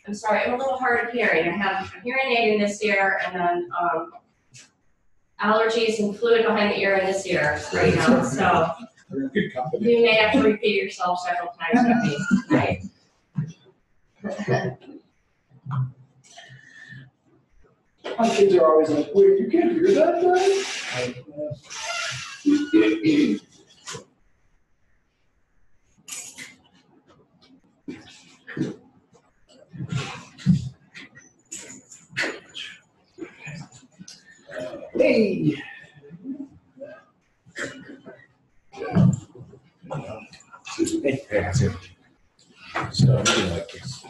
I'm sorry, I'm a little hard of hearing. I have a hearing aid in this ear and then allergies and fluid behind the ear in this ear right now. So good company. You may have to repeat yourself several times with me tonight. My kids are always like, wait, you can't hear that, Dad? Hey! Hey, that's it. So, like this.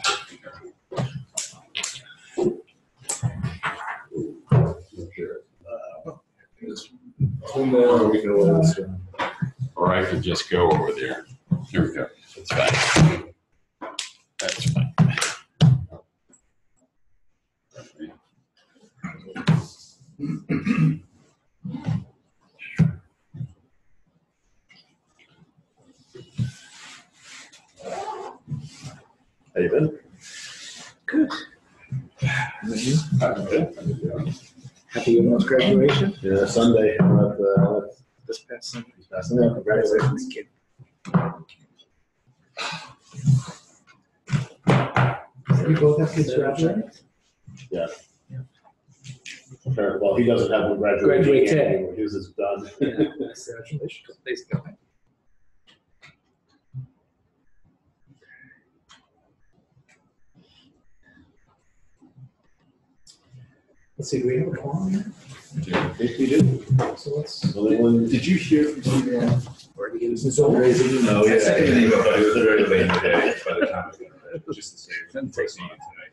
Or I could just go over there. Here we go. That's fine. That's fine. How you been? Good. Happy Belmont's graduation? Yeah, Sunday. This past Sunday. Congratulations, kid. You both have kids graduating? Yeah. Well, he doesn't have one Graduate anymore. His is done. Congratulations. Thanks, guys. Let's see, do we have a quorum here? I think we do. So let's. Did you hear from Steve? Or did he get his own raising? No, yeah. I sent him an email, but it was very late in the day by the time I got it. Just to say, I'm texting you tonight.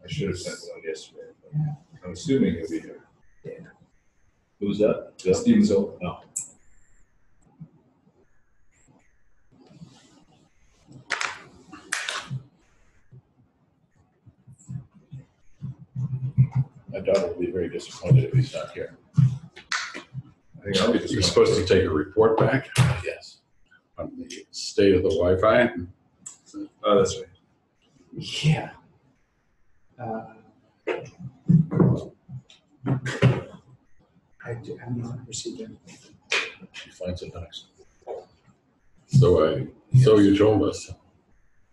I should have sent one yesterday. But I'm assuming he'll be here. Yeah. Who's that? Steve Mazzola? No. My daughter will be very disappointed if he's not here. I think I'll be just. You're supposed to take a report back? Yes. On the state of the Wi-Fi? Oh, that's right. Yeah. I've not received anything. She finds it nice. So you told us.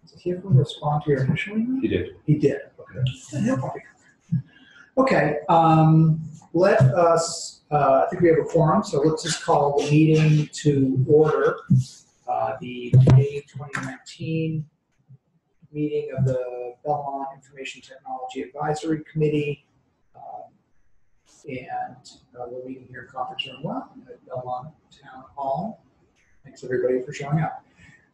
Did he ever respond to your initial email? He did. He did. Okay. He'll probably come. Okay. Let us. I think we have a quorum, so let's just call the meeting to order. The May 2019 meeting of the Belmont Information Technology Advisory Committee. We're meeting here in Conference Room 1 at Belmont Town Hall. Thanks everybody for showing up.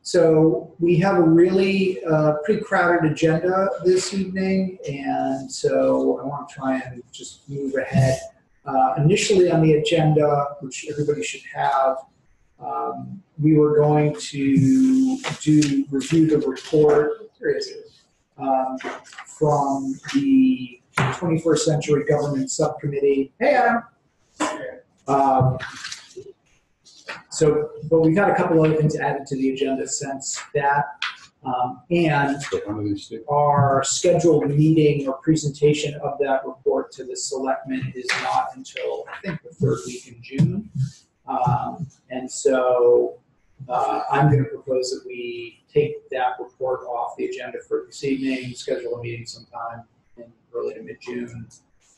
So we have a really pretty crowded agenda this evening, and so I want to try and just move ahead. Initially on the agenda, which everybody should have, we were going to review the report. There it is, from the 21st Century Government Subcommittee. Hey, Adam. But we've had a couple other things added to the agenda since that, and our scheduled meeting or presentation of that report to the selectmen is not until, I think, the third week in June. And so I'm going to propose that we take that report off the agenda for this evening, schedule a meeting sometime in early to mid-June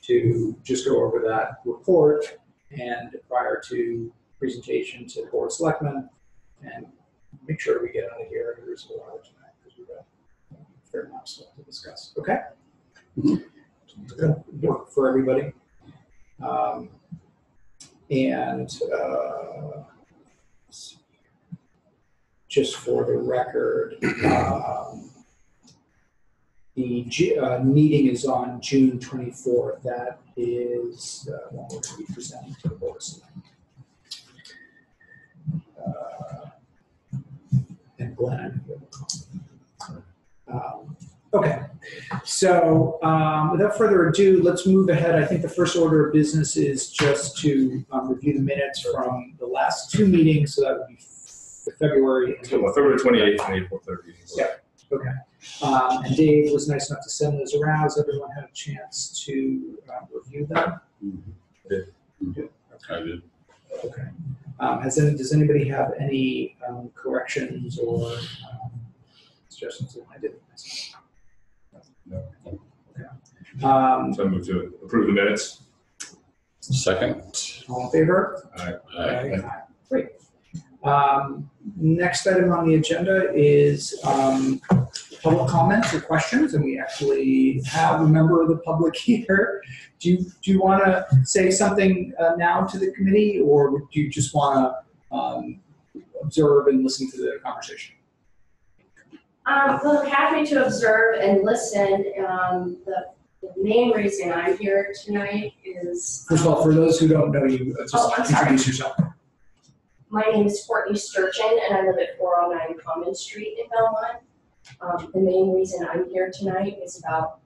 to just go over that report and prior to presentation to the Board of Selectmen and make sure we get out of here. There's a lot tonight because we've got a fair amount of stuff to discuss. Okay? Mm-hmm. Good work for everybody. Just for the record, the meeting is on June 24th. That is when we're going to be presenting to the Board of Selectmen. And Glenn. Okay, so without further ado, let's move ahead. I think the first order of business is just to review the minutes from the last two meetings. So that would be February. So February 28th and April 30th. Yeah. Okay. And Dave was nice enough to send those around. Has everyone had a chance to review them? I did. Okay. Does anybody have any corrections or suggestions? I did. No. Okay. So I move to approve the minutes. Second. All in favor? Aye. Great. Next item on the agenda is public comments or questions, and we actually have a member of the public here. Do you want to say something now to the committee, or do you just want to observe and listen to the conversation? Well, I'm happy to observe and listen. The main reason I'm here tonight is. First of all, for those who don't know you, just I'm sorry. introduce yourself. My name is Courtney Sturgeon, and I live at 409 Common Street in Belmont. The main reason I'm here tonight is about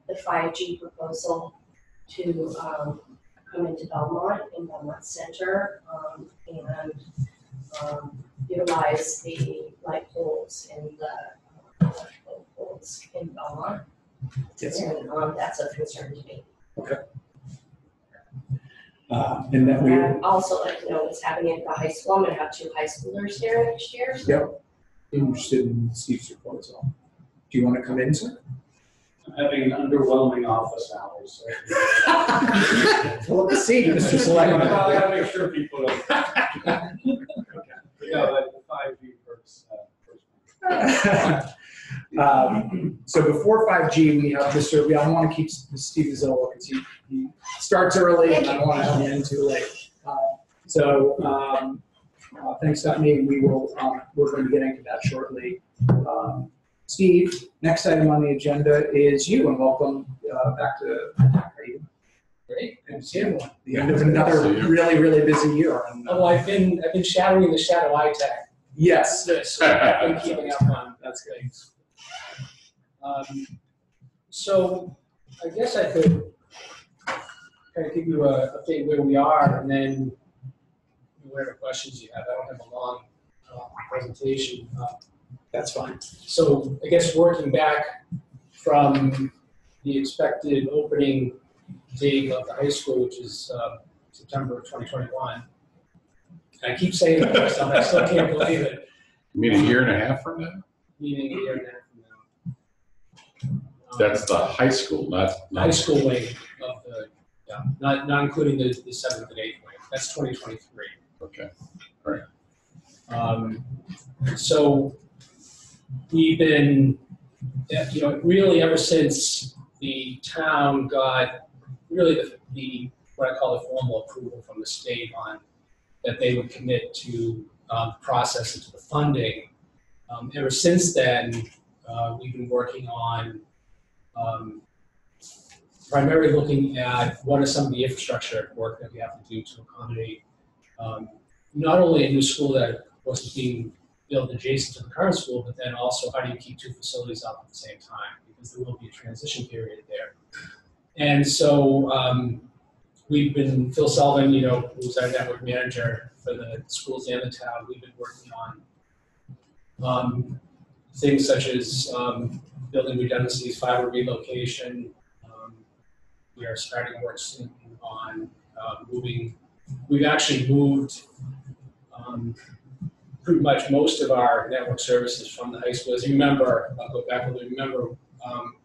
the 5G proposal to come into Belmont in Belmont Center and utilize the light poles and the electrical poles in Belmont. Yes. And that's of concern to me. Okay. And then we. And I'd also like to know what's happening at the high school. I'm going to have 2 high schoolers there next year. So. Yep. Interested in Steve's report as well. Do you want to come in, sir? I'm having underwhelming office hours. Pull up a seat, Mr. Selectman. Well, I gotta make sure people don't. Yeah, like the 5G first. So before 5G, we have Mr. I don't want to keep Steve Mazzola because he starts early and I don't want to have him in too late. Thanks, Stephanie. We will. We're going to be getting to that shortly. Steve, next item on the agenda is you, and welcome back to. How are you? Great, good to see everyone. The end of another really busy year. And, Oh, I've been shadowing the Shadow Eye Tech. yes, So I've been keeping up on that's good. things. So I guess I could kind of give you an update where we are, and then whatever questions you have. I don't have a long presentation. That's fine. So I guess working back from the expected opening date of the high school, which is September of 2021. And I keep saying that myself, I still can't believe it. You mean a year and a half from now? Meaning a year and a half from now. That's the high school, not. High school wing of the, yeah, not including the 7th and 8th wing. That's 2023. Okay. So we've been, really ever since the town got really the what I call the formal approval from the state on that they would commit to process into the funding. Ever since then, we've been working on primarily looking at what are some of the infrastructure work that we have to do to accommodate not only a new school that was being built adjacent to the current school, but then also how do you keep 2 facilities up at the same time, because there will be a transition period there. And so we've been, Phil Sullivan, who's our network manager for the schools and the town, we've been working on things such as building redundancies, fiber relocation. We are starting work soon on moving. We've actually moved pretty much most of our network services from the high school. As you remember, I'll go back a little bit. Remember,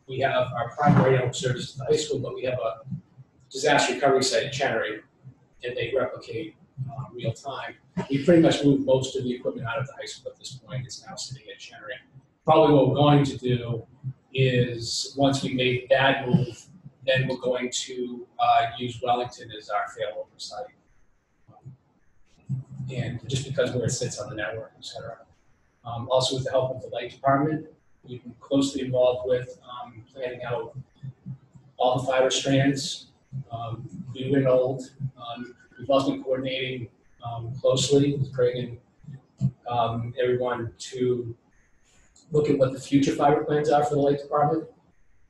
we have our primary network services at the high school, but we have a disaster recovery site at Chenery, and they replicate real time. We pretty much moved most of the equipment out of the high school at this point. It's now sitting at Chenery. Probably what we're going to do is, once we make that move, then we're going to use Wellington as our failover site. And just because where it sits on the network, et cetera. Also with the help of the light department, we've been closely involved with planning out all the fiber strands, new and old. We've also been coordinating closely with Craig and everyone to look at what the future fiber plans are for the light department.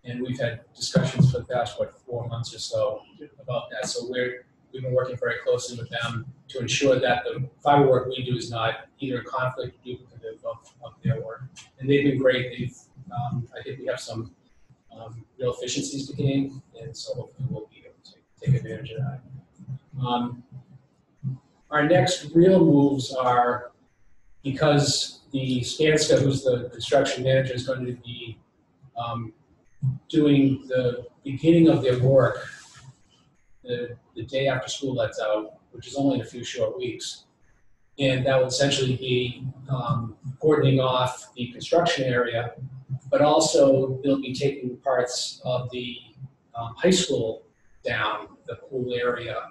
And we've had discussions for the past, 4 months or so about that. So we're we've been working very closely with them to ensure that the fiber work we do is not either in conflict or duplicative of their work. And they've been great. I think we have some real efficiencies to gain, and so hopefully we'll be able to take advantage of that. Our next real moves are, because the Skanska, who's the construction manager, is going to be doing the beginning of their work the day after school lets out, which is only in a few short weeks. And that will essentially be cordoning off the construction area, but also they'll be taking parts of the high school down, the pool area,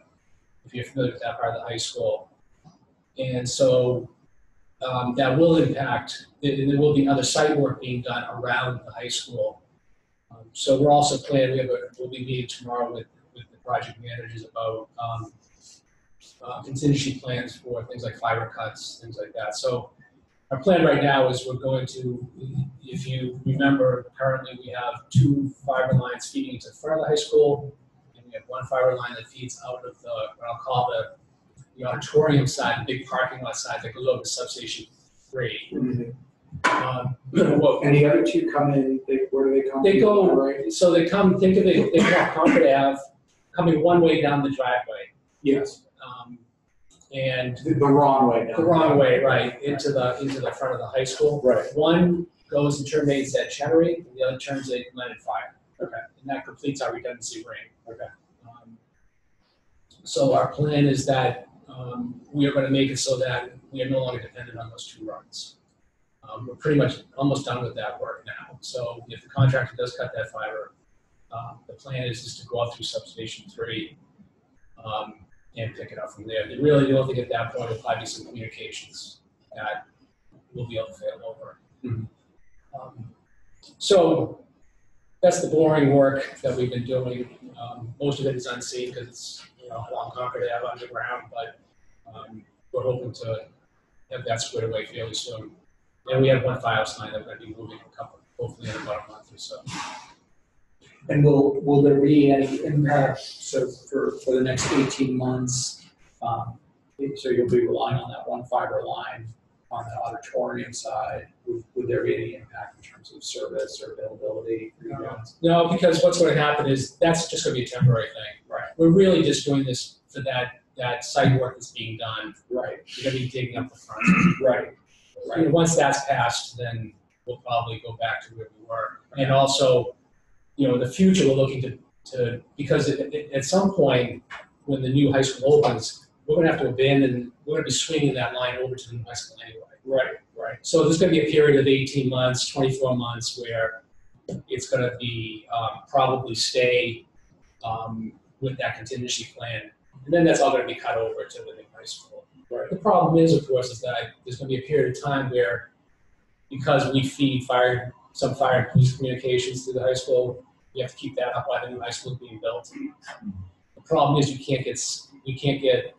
if you're familiar with that part of the high school. And so that will impact, and there will be other site work being done around the high school. So we're also planning, we'll be meeting tomorrow with the project managers about contingency plans for things like fiber cuts, things like that. So our plan right now is we're going to, if you remember, currently we have 2 fiber lines feeding into the front of the high school, and we have 1 fiber line that feeds out of the, what I'll call the auditorium side, the big parking lot side that goes over to substation 3. Mm-hmm. And the other 2 come in, where do they come? they go, right? so they come, think of it, they come off Concord Ave, coming one way down the driveway. Yes. And The wrong way down. the wrong way, right, into the front of the high school. Right. One goes and terminates at Chenery, and the other turns at Leonard Fire. Okay. And that completes our redundancy ring. Okay. So our plan is that we are going to make it so that we are no longer dependent on those 2 runs. We're pretty much almost done with that work now. So if the contractor does cut that fiber, the plan is just to go up through substation 3 and pick it up from there. The only thing at that point will probably be some communications that we'll be able to fail over. Mm-hmm. So that's the boring work that we've been doing. Most of it is unseen because it's along Concord Ave underground, but we're hoping to have that squared away fairly soon. And we have 1 FiOS line that we're going to be moving hopefully in about a month or so. And will there be any impact, so for the next 18 months, so you'll be relying on that 1 fiber line on the auditorium side, would there be any impact in terms of service or availability for you guys? No, because what's going to happen is that's just going to be a temporary thing. Right. We're really just doing this for that site work that's being done. Right. We're going to be digging up the front. Right. Right. And once that's passed, then we'll probably go back to where we were. Okay. And also, in the future, we're looking to because at some point when the new high school opens, we're going to have to abandon. We're going to be swinging that line over to the new high school anyway. Right. Right. So there's going to be a period of 18 months, 24 months where it's going to be probably stay with that contingency plan, and then that's all going to be cut over to the new high school. Right. The problem is, of course, is that there's going to be a period of time where, because we feed some fire and police communications through the high school, we have to keep that up while the new high school is being built. The problem is we can't get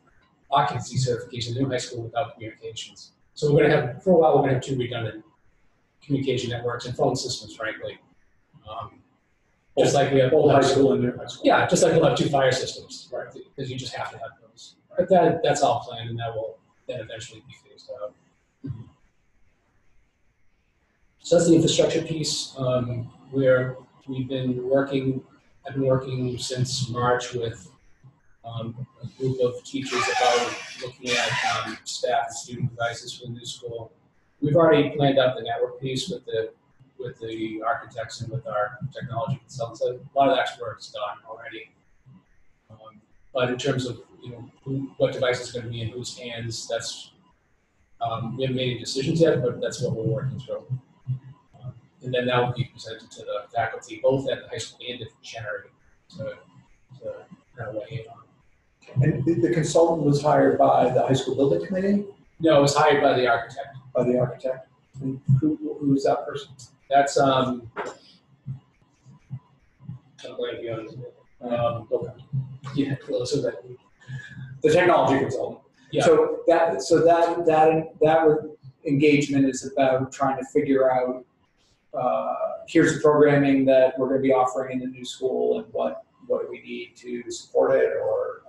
occupancy certification in the new high school without communications. So we're going to have, for a while, we're going to have 2 redundant communication networks and phone systems, frankly. Just like we have old high school and new high school. Yeah, just like we'll have 2 fire systems, right? Because you just have to have those. But that's all planned, and that will then eventually be phased out. So that's the infrastructure piece. I've been working since March with a group of teachers about looking at staff and student devices for the new school. We've already planned out the network piece with the architects and with our technology consultants. A lot of that work is done already. But in terms of what device is going to be in whose hands, that's we haven't made any decisions yet, but that's what we're working through. And then that will be presented to the faculty, both at the high school and at Chenery, to kind of weigh in on. And the consultant was hired by the high school building committee? No, it was hired by the architect. By the architect? And who is that person? That's I'm blanking on his name. Okay. Yeah, close to that. The technology consultant. Yeah. So that engagement is about trying to figure out here's the programming that we're going to be offering in the new school, and what do we need to support it, or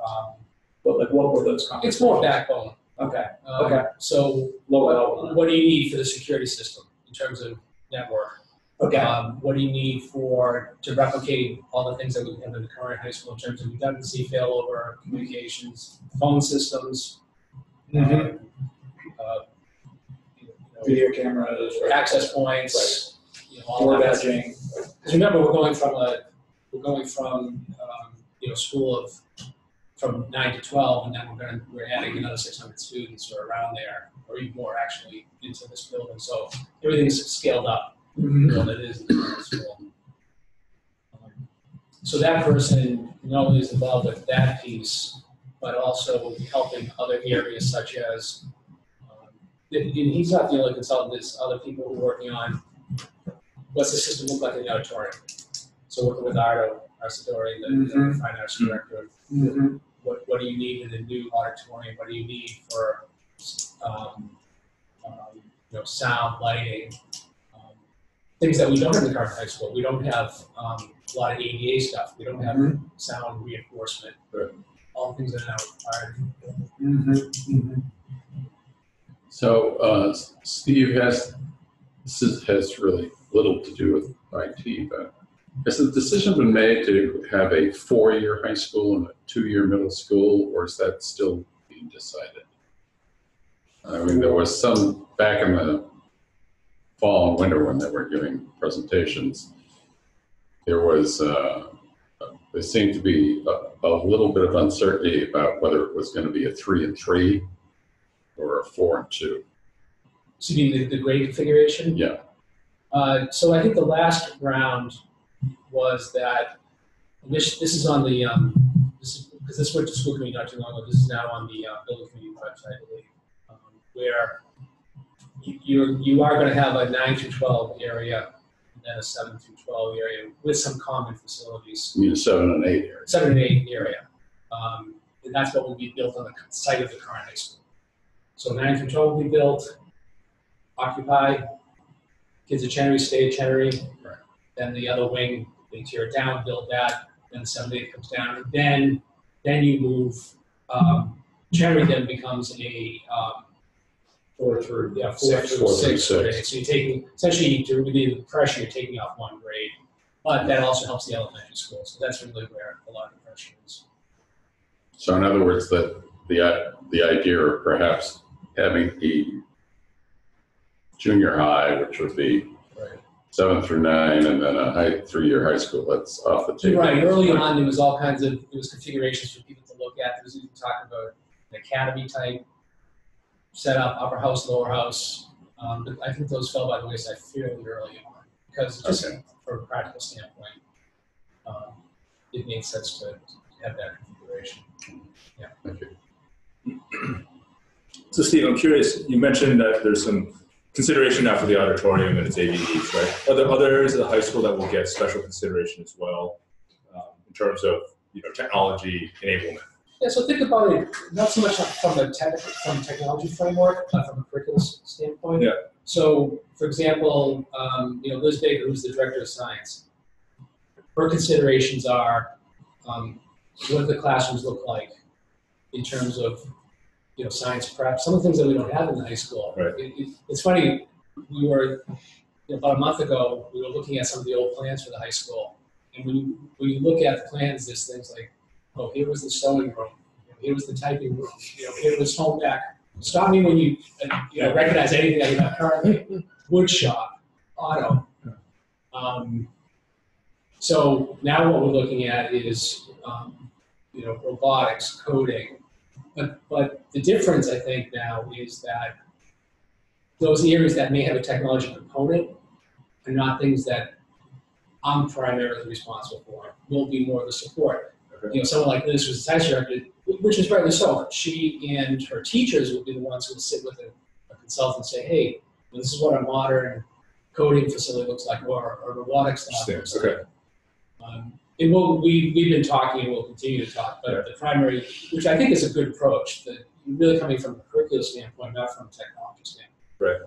But like, what were those conversations? It's more backbone. Okay, okay. So Low level. what do you need for the security system in terms of network? Okay. What do you need to replicate all the things that we have in the current high school in terms of redundancy, failover, communications, phone systems, Mhm. you know, Video cameras, right. access points, all Door that. badging. Because remember, we're going from school from 9 to 12, and then we're adding another 600 students or around there, or even more actually into this building. So everything's scaled up. Mhm. That is in the school. So that person not only is involved with that piece, but also helping other areas such as, and he's not the only consultant, there's other people who are working on what's the system look like in the auditorium. So working with Ardo, our Sidori, the fine arts director, Mhm. what do you need in a new auditorium? What do you need for sound, lighting, things that we don't have in the current high school. We don't have a lot of ADA stuff. We don't have sound reinforcement. Right. All things that are now required. So, Steve, this has really little to do with IT, but has the decision been made to have a 4-year high school and a 2-year middle school, or is that still being decided? I mean, there was some back in the fall and winter when they were giving presentations. There seemed to be a little bit of uncertainty about whether it was going to be a 3 and 3 or a 4 and 2. So you mean the grade configuration? Yeah. So I think the last round was that this is on the because this went to school committee not too long ago. This is now on the building committee website, I believe, where you are going to have a 9 through 12 area and then a 7 through 12 area with some common facilities. You mean a 7 and 8 area? 7 and 8 area, and that's what will be built on the site of the current high school. So 9 through 12 will be built, occupied. Kids at Chenery stay at Chenery. Right. Then the other wing, they tear it down, build that. Then the 7 to 8 comes down. And then you move. Chenery then becomes a 4 through 6 grade. So you're taking essentially to relieve the pressure. You're taking off 1 grade, but that also helps the elementary school. So that's really where a lot of the pressure is. So in other words, that the idea of perhaps having the junior high, which would be 7 through 9, and then a 3-year high school, that's off the table. Right. Early on, there was all kinds of configurations for people to look at. There was even talk about an academy type setup, upper house, lower house. But I think those fell by the wayside fairly early on because just from a practical standpoint, it made sense to have that configuration. Yeah. Thank you. So Steve, I'm curious, you mentioned that there's some consideration now for the auditorium and its ADUs, right? Are there other areas of the high school that will get special consideration as well in terms of technology enablement? Yeah, so think about it not so much from a technology framework, but from a curriculum standpoint. Yeah. So, for example, Liz Baker, who's the director of science, her considerations are what do the classrooms look like in terms of science prep, some of the things that we don't have in the high school. Right. It's funny, we were, about a month ago, we were looking at some of the old plans for the high school. And when you look at the plans, there's things like, oh, here was the sewing room, here was the typing room, here was home ec. Stop me when you recognize anything that you have currently. Wood shop, auto. So now what we're looking at is, robotics, coding. But the difference, I think, now is that those areas that may have a technology component are not things that I'm primarily responsible for. Will be more of the support. Okay. Someone like Liz, who's the science director, which is rightly so. She and her teachers will be the ones who will sit with a consultant and say, hey, this is what a modern coding facility looks like, or robotics lab looks like. And we've been talking and we'll continue to talk, but the primary, which I think is a good approach, that really coming from a curricular standpoint, not from a technology standpoint. Right.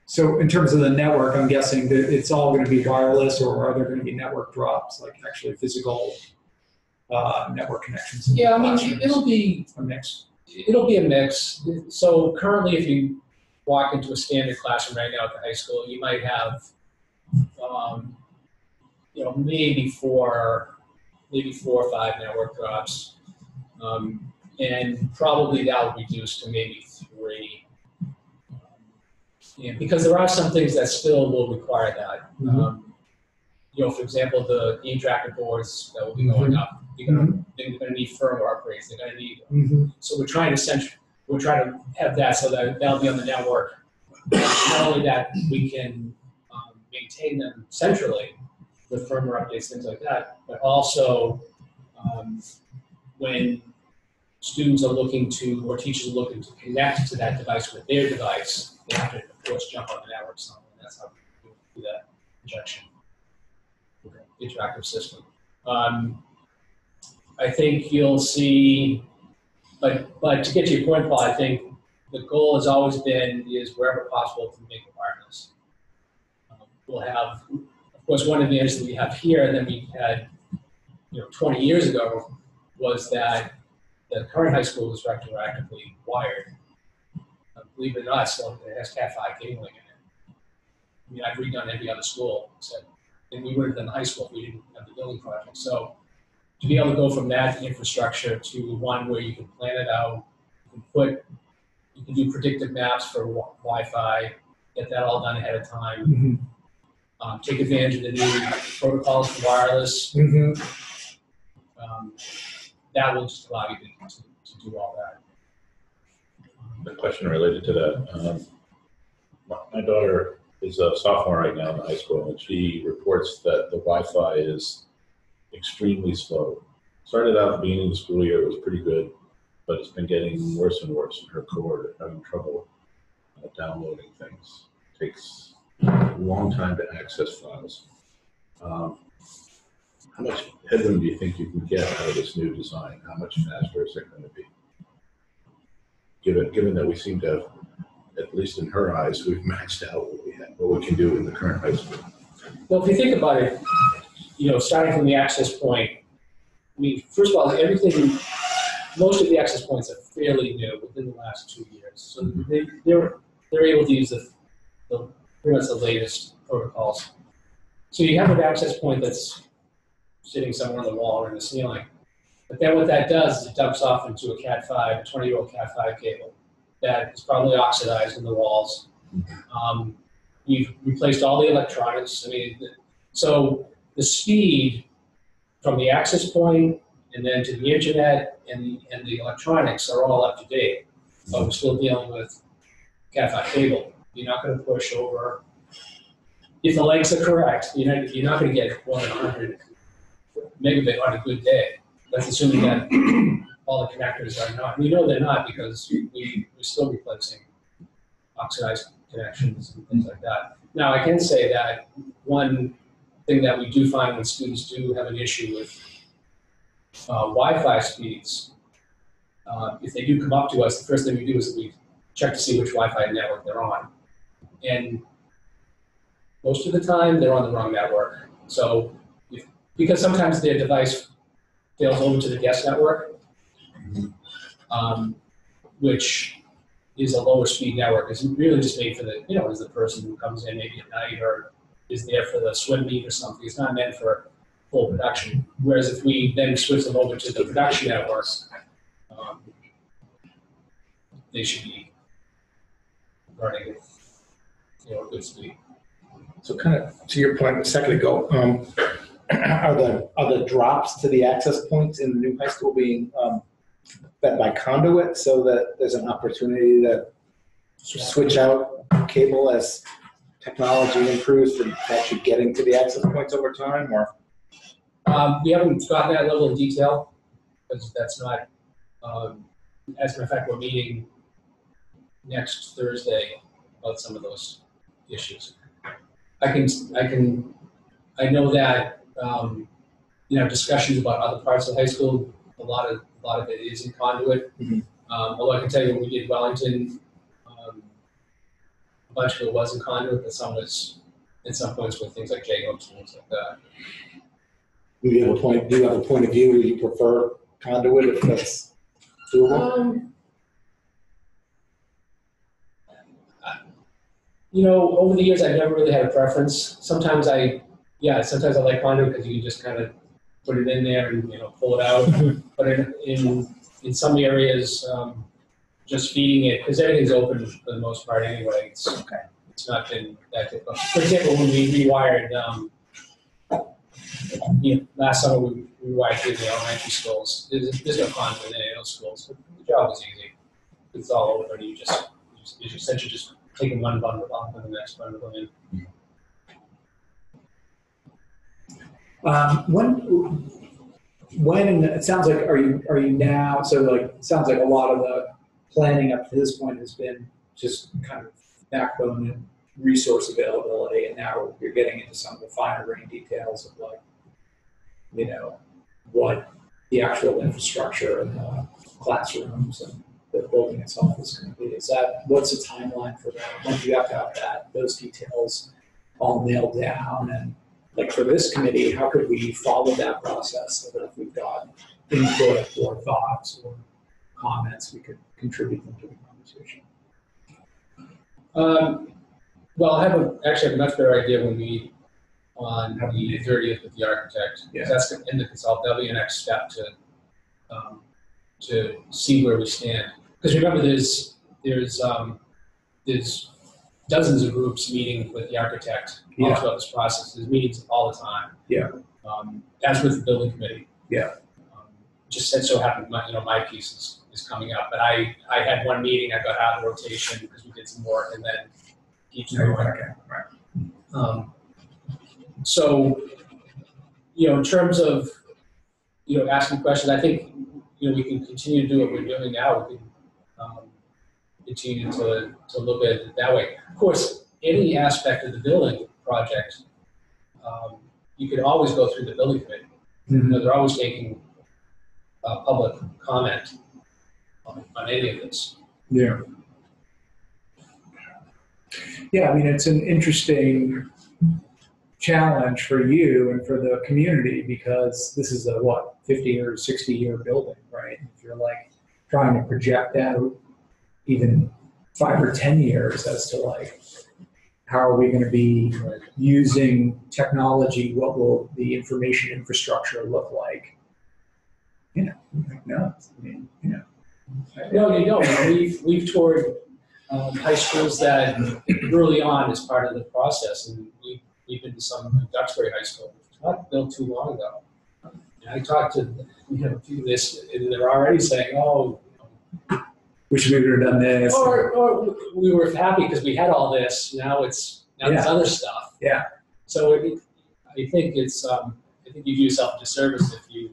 So in terms of the network, I'm guessing that it's all going to be wireless, or are there going to be network drops, like actually physical network connections? In Yeah, I mean, classrooms? it'll be A mix. a mix. So currently, if you walk into a standard classroom right now at the high school, you might have, maybe four or five network drops, and probably that will reduce to maybe 3. And because there are some things that still will require that. For example, the interactive boards that will be going up, they're going to need firmware upgrades. They're going to need. So we're trying to have that so that that'll be on the network. Not only that, we can maintain them centrally with firmware updates, things like that, but also when students are looking to, or teachers are looking to connect to that device with their device, they have to, of course, jump on the network somewhere. That's how we do that injection. Interactive system. I think you'll see, but to get to your point, Paul, I think the goal has always been is wherever possible to make it wireless. We'll have, of course, one advantage that we have here than we had, 20 years ago was that the current high school is retroactively wired. Believe it or not, still it has Cat5 cabling in it. I mean, I've redone every other school, and we would have done the high school if we didn't have the building project. So to be able to go from that infrastructure to one where you can plan it out, you can do predictive maps for Wi-Fi, get that all done ahead of time, take advantage of the new protocols for wireless. That will just allow you to do all that. A question related to that. My daughter is a sophomore right now in high school, and she reports that the Wi-Fi is extremely slow. Started out at the beginning of the school year, it was pretty good, but it's been getting worse and worse in her cord, having trouble downloading things. It takes a long time to access files. How much headroom do you think you can get out of this new design? How much faster is it going to be? Given that we seem to have, at least in her eyes, we've maxed out what we can do in the current high school. Well, if you think about it, starting from the access point, I mean, first of all, most of the access points are fairly new within the last 2 years. So they're able to use pretty much the latest protocols. So you have an access point that's sitting somewhere on the wall or in the ceiling. But then what that does is it dumps off into a Cat5, a 20-year-old Cat5 cable that is probably oxidized in the walls. We've replaced all the electronics. I mean, so the speed from the access point and then to the internet and the electronics are all up to date. But we're still dealing with Cat5 cable. You're not going to push over. If the lengths are correct, you're not going to get more than 100 megabit on a good day. That's assuming that all the connectors are not. We know they're not because we're still replacing oxidized connections and things like that. Now, I can say that one thing that we do find when students do have an issue with Wi-Fi speeds, if they do come up to us, the first thing we do is we check to see which Wi-Fi network they're on. And most of the time, they're on the wrong network. So, because sometimes their device fails over to the guest network, which is a lower speed network. It's really just made for the, as the person who comes in maybe at night or is there for the swim meet or something. It's not meant for full production. Whereas if we then switch them over to the production network, they should be running at good speed. So kind of to your point a second ago, are the drops to the access points in the new high school being fed by conduit so that there's an opportunity to switch out cable as technology improves and actually getting to the access points over time? Or we haven't gotten that level of detail because that's not. As a matter of fact, we're meeting next Thursday about some of those issues. I know that discussions about other parts of high school, a lot of it is in conduit. Although I can tell you when we did Wellington, a bunch of it was in conduit, but some was at some points with things like J-hooks and things like that. Do you have a point of view where you prefer conduit if that's doable? You know, over the years, I've never really had a preference. Sometimes I like conduit because you can just kind of put it in there and, pull it out. But in some areas, just feeding it, because everything's open for the most part anyway. It's not been that difficult. For example, when we rewired, last summer we rewired the elementary schools. There's no conduit in any of those schools. The job was easy. It's all open. You essentially just taking one bundle off and the next bundle in. When it sounds like are you now, so like it sounds like a lot of the planning up to this point has been just kind of backbone and resource availability, and now you're getting into some of the finer grained details of like, what the actual infrastructure and the classrooms and the building itself is going to be. What's the timeline for that? When do you have to have those details all nailed down? And like for this committee, how could we follow that process so that if we've got input or thoughts or comments, we could contribute them to the conversation? Well, I actually have a much better idea when we meet on the 30th with the architect. Yeah. That's in the consult. That'll be the next step to see where we stand. Because remember, there's dozens of groups meeting with the architect all throughout this process. There's meetings all the time. Yeah. As with the building committee. Yeah. Just so happened, my piece is coming up. But I had one meeting. I got out of rotation because we did some work, and then keeps going. Okay. Right. So, in terms of asking questions, I think we can continue to do what we're doing now. We can continue to look at it that way. Of course, any aspect of the building project, you could always go through the building committee. Mm-hmm. They're always making public comment on any of this. Yeah. Yeah, I mean, it's an interesting challenge for you and for the community because this is a 50 or 60 year building, right? If you're like trying to project out even 5 or 10 years as to like how are we going to be using technology, what will the information infrastructure look like? No, No, you don't. We've toured high schools that early on as part of the process, and we've been to some Duxbury High School, which was not built too long ago. And I talked to a few of this, and they're already saying, wish we would have done this. Or we were happy because we had all this. Now it's other stuff. Yeah. So I think it's I think you do yourself a disservice if you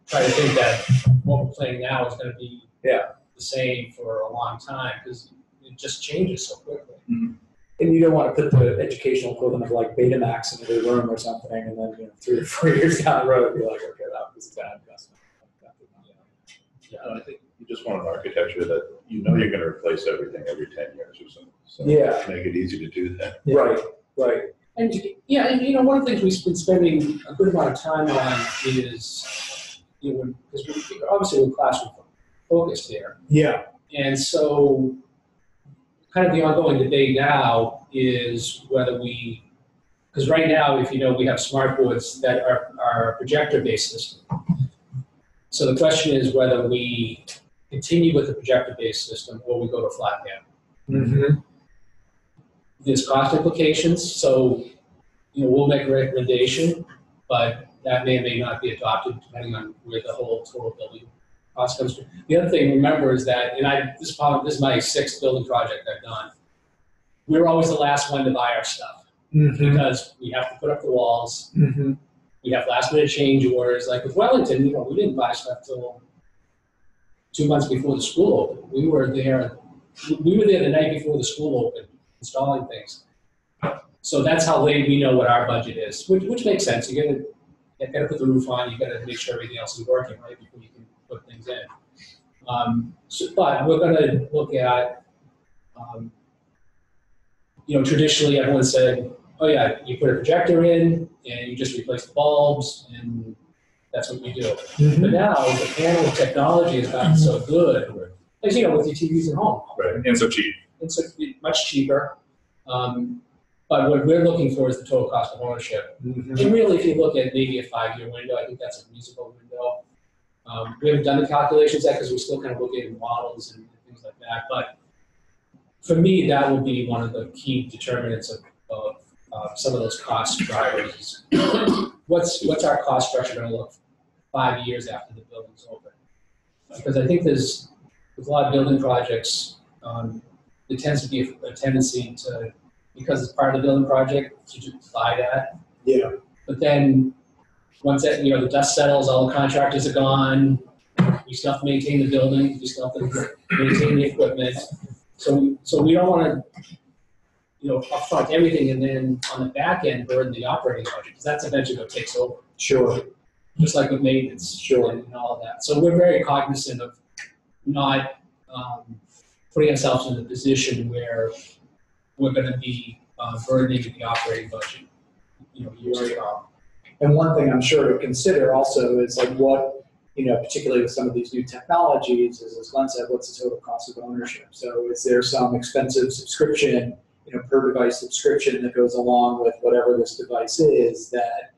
try to think that what we're playing now is going to be the same for a long time because it just changes so quickly. Mm-hmm. And you don't want to put the educational equivalent of like Betamax into the room or something, and then 3 or 4 years down the road, be like, okay, that was a bad investment. Yeah, I think you just want an architecture that you're going to replace everything every 10 years or so. So make it easy to do that. Right. And one of the things we've been spending a good amount of time on is, because obviously we're classroom focused here. Yeah. And so kind of the ongoing debate now is whether because right now, if we have smart boards that are a projector-based system. So the question is whether we continue with the projector-based system or we go to flat panel. Mm-hmm. There's cost implications, so we'll make a recommendation, but that may or may not be adopted depending on where the whole total building cost comes from. The other thing to remember is that, and this is my 6th building project I've done, we're always the last one to buy our stuff because we have to put up the walls. Mm-hmm. We have last minute change orders. Like with Wellington, we didn't buy stuff till 2 months before the school opened. We were there the night before the school opened, installing things. So that's how late we know what our budget is, which makes sense. You gotta put the roof on. You gotta make sure everything else is working right before you can put things in. But we're gonna look at, traditionally everyone said, oh yeah, you put a projector in and you just replace the bulbs and that's what we do. But now the panel technology has gotten so good, as you know, with your TVs at home. Right, and so cheap. It's much cheaper. But what we're looking for is the total cost of ownership. And really, if you look at maybe a 5-year window, I think that's a reasonable window. We haven't done the calculations yet because we're still kind of looking at models and things like that. But for me, that will be one of the key determinants of some of those cost drivers. What's our cost structure going to look 5 years after the building's open? Because I think there's a lot of building projects. There tends to be a tendency to, because it's part of the building project, to just buy that. Yeah. But then once that, the dust settles, all the contractors are gone. We still have to maintain the building. We still have to maintain the equipment. So we don't want to, upfront everything and then on the back end burden the operating budget because that's eventually what takes over. Sure. Just like with maintenance. Sure. And all of that. So we're very cognizant of not putting ourselves in a position where we're going to be burdening the operating budget, years to come. And one thing I'm sure to consider also is like what, particularly with some of these new technologies, is as Glenn said, what's the total cost of ownership? So is there some expensive subscription, per device subscription that goes along with whatever this device is that,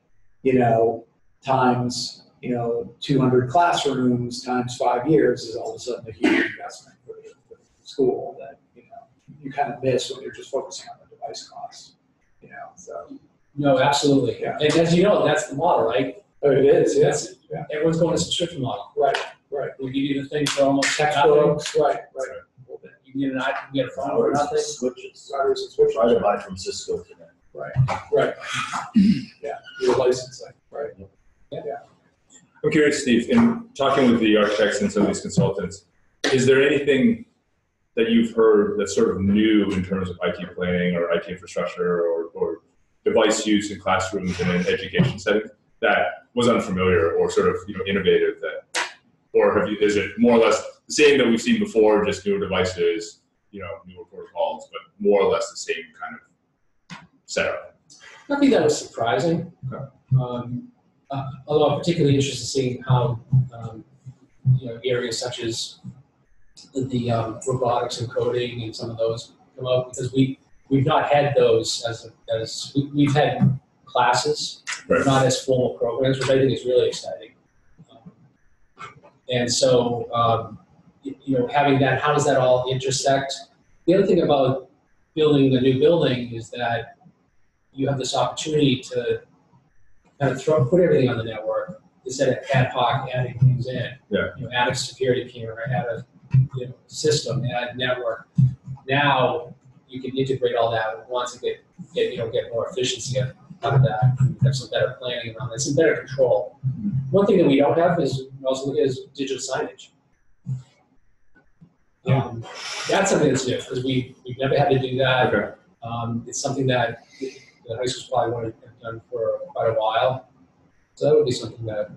times, 200 classrooms times 5 years is all of a sudden a huge investment for the school that, you kind of miss when you're just focusing on the device costs, so. No, absolutely. Yeah. And as you know, that's the model, right? Oh, it is, yes. Yeah. Everyone's going to subscription model. Right. We give you the thing for almost Textbooks, right. You can get a phone or nothing. Switches. Switches. Try to buy from Cisco today. Right. Yeah, your licensing, right. I'm curious, Steve, in talking with the architects and some of these consultants, is there anything that you've heard that's sort of new in terms of IT planning or IT infrastructure or device use in classrooms in an education setting that was unfamiliar or sort of innovative or is it more or less the same that we've seen before, just newer devices, newer protocols, but more or less the same kind of setup? I think that was surprising. Okay. Although I'm particularly interested in seeing how areas such as the robotics and coding and some of those come out because we've not had those we've had classes, right. Not as formal programs, which I think is really exciting. And so having that, how does that all intersect? The other thing about building a new building is that you have this opportunity to kind of put everything on the network instead of ad hoc adding things in. Yeah. Add a security camera, add a system, add a network. Now you can integrate all that at once and get more efficiency out of that. Have some better planning around that, some better control. One thing that we don't have is digital signage. That's something that's new because we've never had to do that. Okay. It's something that the high school's probably want to have done for quite a while. So that would be something that.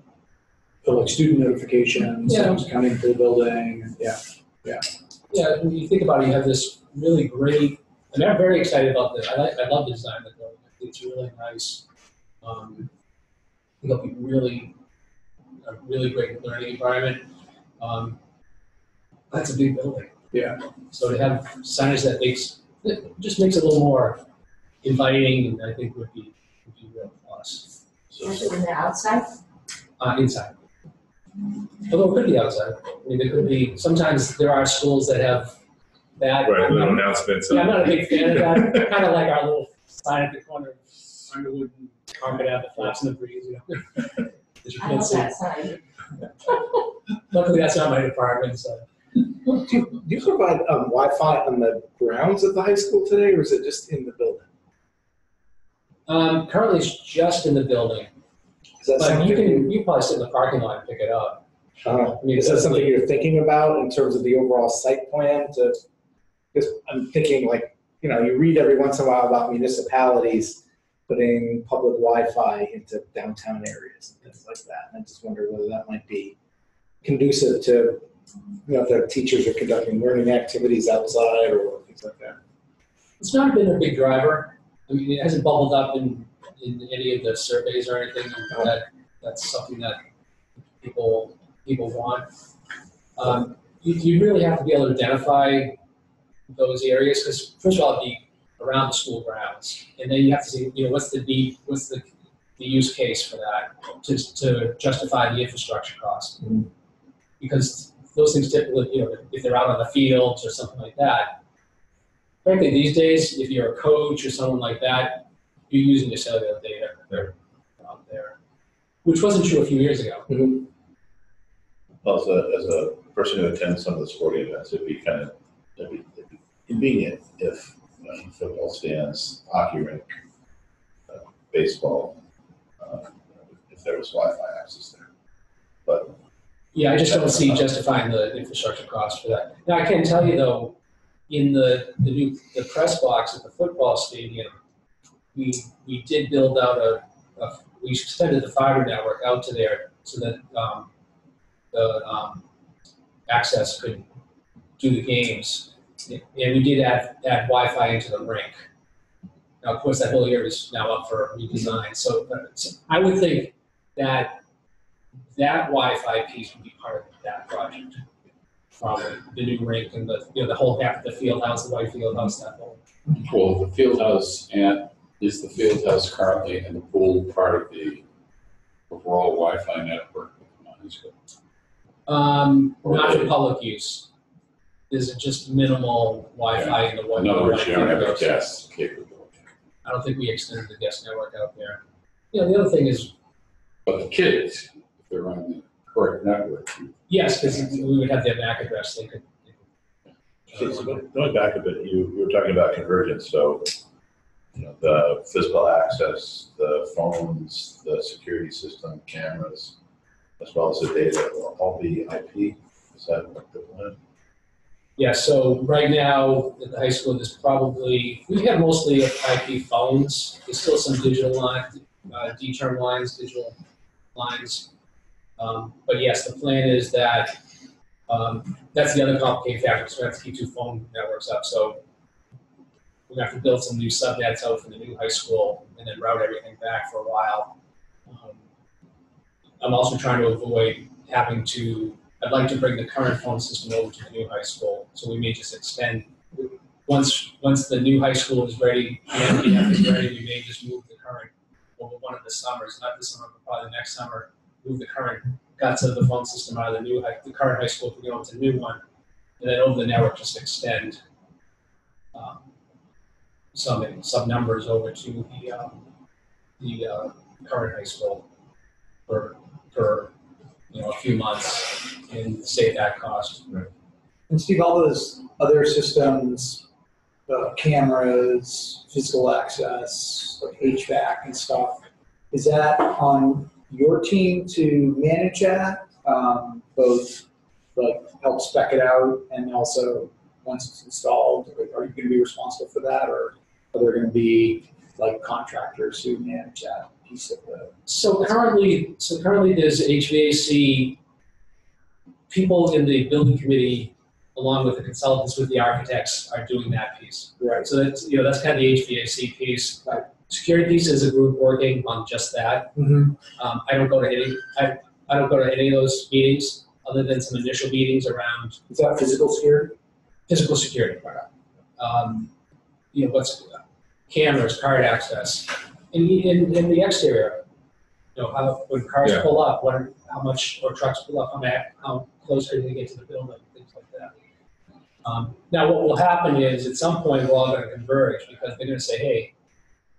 For like student notifications, coming to the building, Yeah, when you think about it, you have this really great. I mean, I'm very excited about this. I love the design of the building. I think it's really nice. I think it'll be a really great learning environment. That's a big building. Yeah. So to have signage that just makes it a little more inviting, and I think would be real plus. Is it in the outside? Inside. Although it could be outside. I mean, there could be. Sometimes there are schools that have that. Right, little announcements. Yeah, I'm not a big fan of that. Kind of like our little sign at the corner of Underwood and Carpet Ave, the flaps in the breeze. That you I can't love see. that sign. Luckily, that's not my department. So. Do you provide Wi-Fi on the grounds of the high school today, or is it just in the building? Currently, it's just in the building. Is that But something you probably sit in the parking lot and pick it up. is that something you're thinking about in terms of the overall site plan? Because I'm thinking you read every once in a while about municipalities putting public Wi-Fi into downtown areas and things like that. And I just wonder whether that might be conducive to, if their teachers are conducting learning activities outside or things like that. It's not been a big driver. I mean, it hasn't bubbled up in any of the surveys or anything that's something that people want. You really have to be able to identify those areas, because first of all, it'd be around the school grounds, and then you have to see, what's the use case for that to justify the infrastructure cost. Because those things typically, if they're out on the fields or something like that, frankly, these days, if you're a coach or someone like that, you're using your cellular data out there, which wasn't true a few years ago. Well, as a person who attends some of the sporting events, it'd be convenient if football stands, hockey rink, baseball, if there was Wi-Fi access there. But yeah, I just don't see justifying the infrastructure cost for that. Now, I can tell you though, in the press box at the football stadium, we did build out we extended the fiber network out to there so that the access could do the games. And we did add Wi-Fi into the rink. Now, of course, that whole area is now up for redesign. So I would think that Wi-Fi piece would be part of that project. Probably the new rink and the whole back of the field house, the white field house, that whole. Well, the field house is the field house currently and the pool part of the overall Wi-Fi network of the high school? Not for public use. There's just minimal Wi-Fi in the one. In other words, you don't have a guest capability. I don't think we extended the guest network out there. The other thing is. But the kids, if they're on the correct network. Yes, because we would have their MAC address. They could. so going back a bit, you were talking about convergence. So, the physical access, the phones, the security system, cameras, as well as the data, will all be IP. Is that the plan? Yeah, so right now at the high school, we have mostly IP phones. There's still some digital lines, D-term lines, digital lines. But yes, the plan is that that's the other complicating factor. So we have to keep 2 phone networks up. So we're going to have to build some new subnets out for the new high school and then route everything back for a while. I'm also trying to avoid having to. I'd like to bring the current phone system over to the new high school, so we may just extend. Once the new high school is ready, the NPF is ready, we may just move the current over one of the summers, not this summer, but probably next summer, move the current guts of the phone system out of the current high school to go into the new one, and then over the network just extend some numbers over to the current high school for a few months and save that cost. Right. And Steve, all those other systems, cameras, physical access, like HVAC and stuff, is that on your team to manage that? Both like help spec it out and also once it's installed, are you going to be responsible for that, or are there going to be like contractors who manage that piece of the? So currently there's HVAC people in the building committee, along with the consultants, with the architects, are doing that piece. Right. So that's that's kind of the HVAC piece. Right. Security piece is a group working on just that. Mm-hmm. I don't go to any of those meetings other than some initial meetings around. Is that physical security? Physical security. What's cameras, card access, and in the exterior. How when cars pull up, how much, or trucks pull up, how close are they to get to the building, things like that. Now, what will happen is at some point we're all going to converge because they're going to say, hey,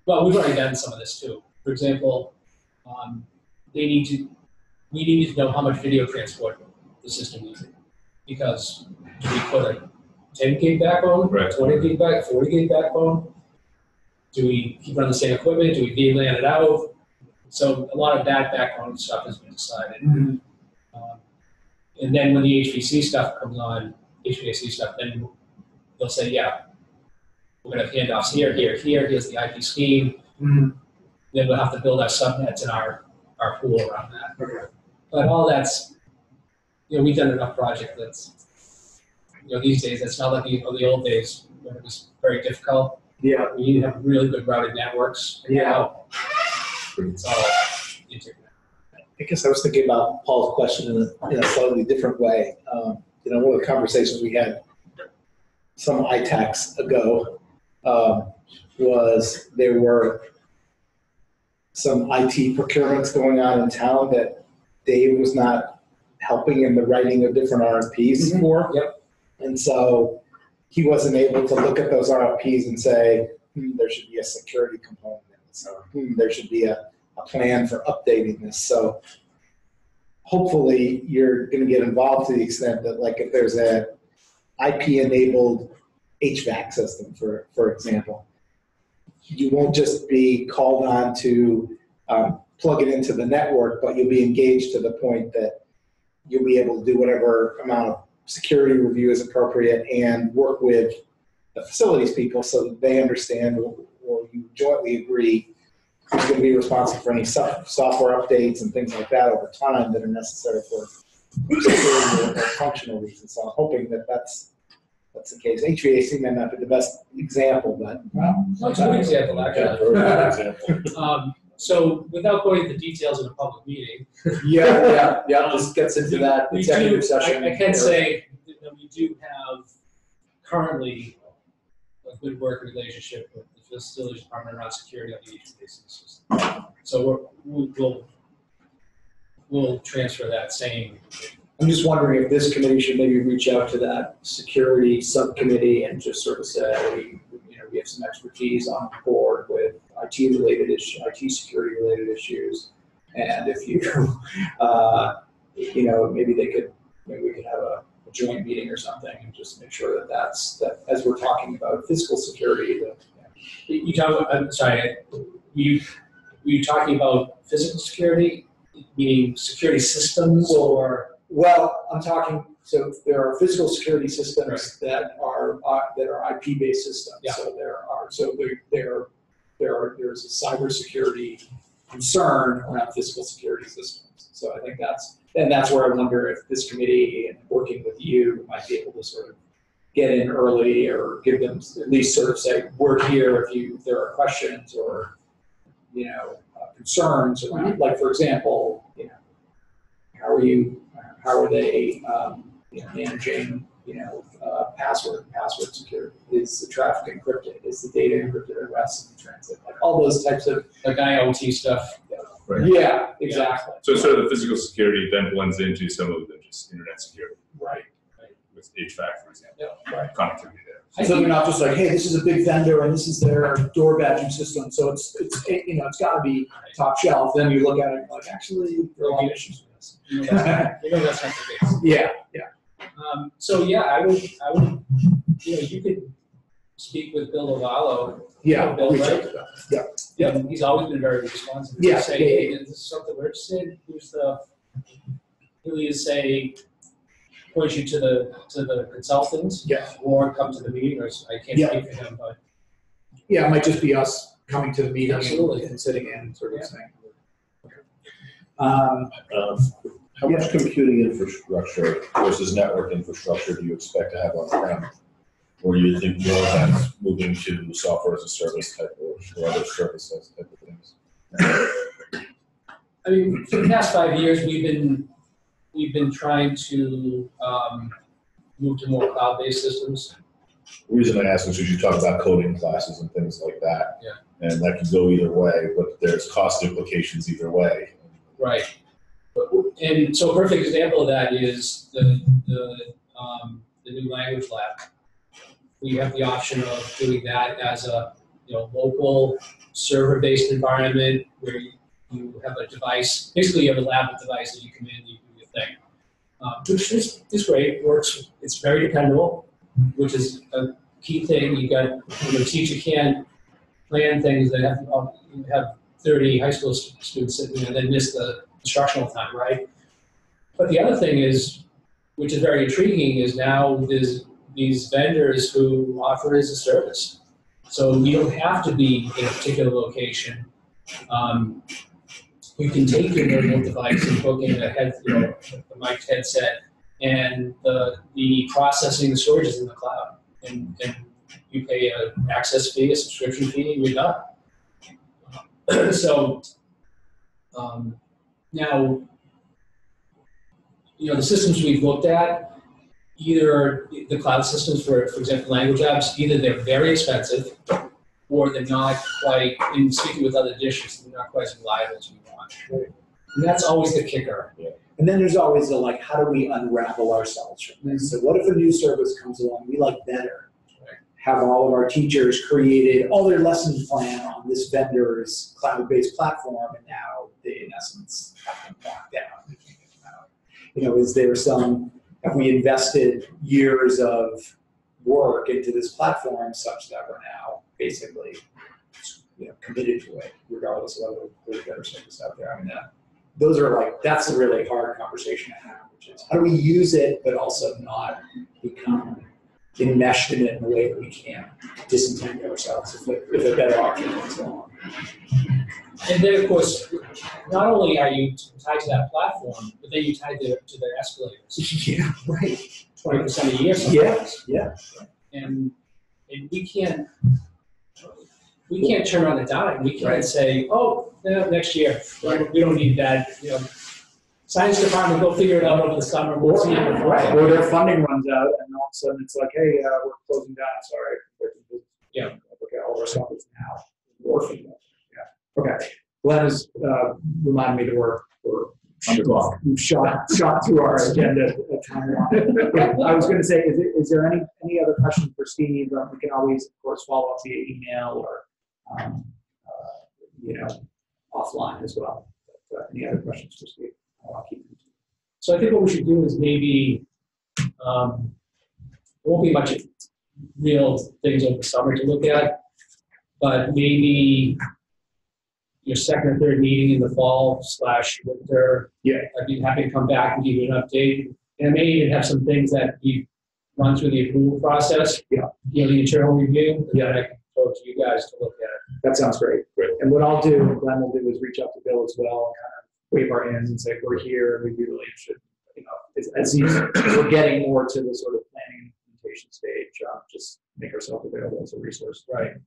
well, we've already done some of this too. For example, we need to know how much video transport the system needs, because do we put a 10 gig backbone, 20 gig back, 40 gig backbone? Do we keep running the same equipment? Do we VLAN it out? So a lot of that background stuff has been decided. Mm-hmm. And then when the HVAC stuff comes on, then they'll say, yeah, we're going to have handoffs here, here's the IP scheme. Mm-hmm. Then we'll have to build our subnets and our pool around that. Okay. But all that's, we've done enough project that's, these days, it's not like the old days when it was very difficult. Yeah. We have really good routed networks. Yeah. It's all interconnected. I guess I was thinking about Paul's question in a slightly different way. One of the conversations we had some ITACs ago was there were some IT procurements going on in town that Dave was not helping in the writing of different RFPs for. Yep. And so he wasn't able to look at those RFPs and say, there should be a security component in this, or there should be a plan for updating this. So hopefully you're going to get involved to the extent that, like, if there's a IP-enabled HVAC system, for example, you won't just be called on to plug it into the network, but you'll be engaged to the point that you'll be able to do whatever amount of security review is appropriate and work with the facilities people so that they understand, or you jointly agree who's going to be responsible for any software updates and things like that over time that are necessary for security or functional reasons. So I'm hoping that that's the case. HVAC may not be the best example, but That's a good example, actually. Example. So without going into details in a public meeting, Yeah. This gets into that we executive do, session. I can say that we do have currently a good working relationship with the facilities department around security of the HVAC system. So we'll transfer that same. I'm just wondering if this committee should maybe reach out to that security subcommittee and just sort of say, we have some expertise on board with IT-related issues, IT security-related issues, and if you, maybe we could have a joint meeting or something and just make sure that as we're talking about physical security. You talk. I'm sorry. Were you talking about physical security, meaning security systems, or? Well, I'm talking. So there are physical security systems that are IP-based systems. Yeah. So there's a cybersecurity concern around physical security systems. So I think that's where I wonder if this committee and working with you might be able to sort of get in early or give them at least sort of say, we're here if there are questions or, concerns around, like, for example, how are they, managing, password security? Is the traffic encrypted? Is the data encrypted at rest in transit? Like all those types of like IoT stuff. Right. Yeah, exactly. So sort of the physical security then blends into some of the just internet security. Right. With HVAC, for example. Yeah. Right. Connectivity there. So they're not just like, hey, this is a big vendor and this is their door badging system, so it's got to be top shelf. Then you look at it and like, actually, there are a lot of issues with this. That's not the case. Yeah. I would, you could speak with Bill Lovallo. Yeah. Bill, reach out right? to them. Yeah. Yeah, he's always been very responsive. Yeah. Say, hey, this is something we're interested in. He'll either say, point you to the consultant, Yeah. or come to the meeting, or I can't speak for him, but. Yeah, it might just be us coming to the meeting Absolutely. and sitting in sort of saying. How much computing infrastructure versus network infrastructure do you expect to have on-prem? Or do you think more of that's moving to software as a service type or other services type of things? I mean, for the past 5 years, we've been trying to move to more cloud-based systems. The reason I ask is because you talk about coding classes and things like that. Yeah. And that can go either way, but there's cost implications either way. Right. And so a perfect example of that is the new language lab. We have the option of doing that as a local server-based environment where you have a device. Basically, you have a lab with device that you come in, you do your thing, which is great. It works. It's very dependable, which is a key thing. You got the teacher can't plan things that have 30 high school students sitting there and then miss the instructional time, right? But the other thing is, which is very intriguing, is now there's these vendors who offer it as a service. So you don't have to be in a particular location. You can take your mobile device and hook in the mic headset, and the processing, the storage is in the cloud. And you pay an access fee, a subscription fee, and you're done. So now, the systems we've looked at, either the cloud systems for example, language apps, either they're very expensive or they're not quite, in speaking with other districts, they're not quite as reliable as we want. And that's always the kicker. Yeah. And then there's always the how do we unravel ourselves from this? So what if a new service comes along we like better? Right. Have all of our teachers created all their lesson plan on this vendor's cloud-based platform, and now they, in essence, have them locked down. They can't get them out. Is there have we invested years of work into this platform such that we're now basically committed to it, regardless of whether there's better service out there? I mean, those are that's a really hard conversation to have, which is how do we use it, but also not become enmeshed in it in a way that we can't disentangle ourselves if a better option comes along. And then, of course, not only are you tied to that platform, but then you're tied to their escalators. Yeah, right. 20% a year sometimes. Yeah. And we can't turn on a dime. We can't say, oh, no, next year. We don't need that. Science department, go figure it out over the summer. We'll see it. Right. Or their funding runs out, and all of a sudden it's like, hey, we're closing down. Sorry. Yeah. Okay, all our stuff is now orphaned. Yeah. Okay. Glenn has reminded me to work for on the clock. We've shot through our agenda timeline. I was going to say, is there any other question for Steve? We can always, of course, follow up via email or offline as well. But, any other questions for Steve? I'll keep them. So I think what we should do is maybe there won't be much real things over the summer to look at, but maybe your second or third meeting in the fall / winter. Yeah. I'd be happy to come back and give you an update. And I may even have some things that we run through the approval process. Yeah. The internal review, and then I can throw it to you guys to look at it. That sounds great. Great. And what I'll do, and Glenn will do, is reach out to Bill as well and kind of wave our hands and say, we're here and we'd be really interested. As we're getting more to the sort of planning and implementation stage, just make ourselves available as a resource. Right.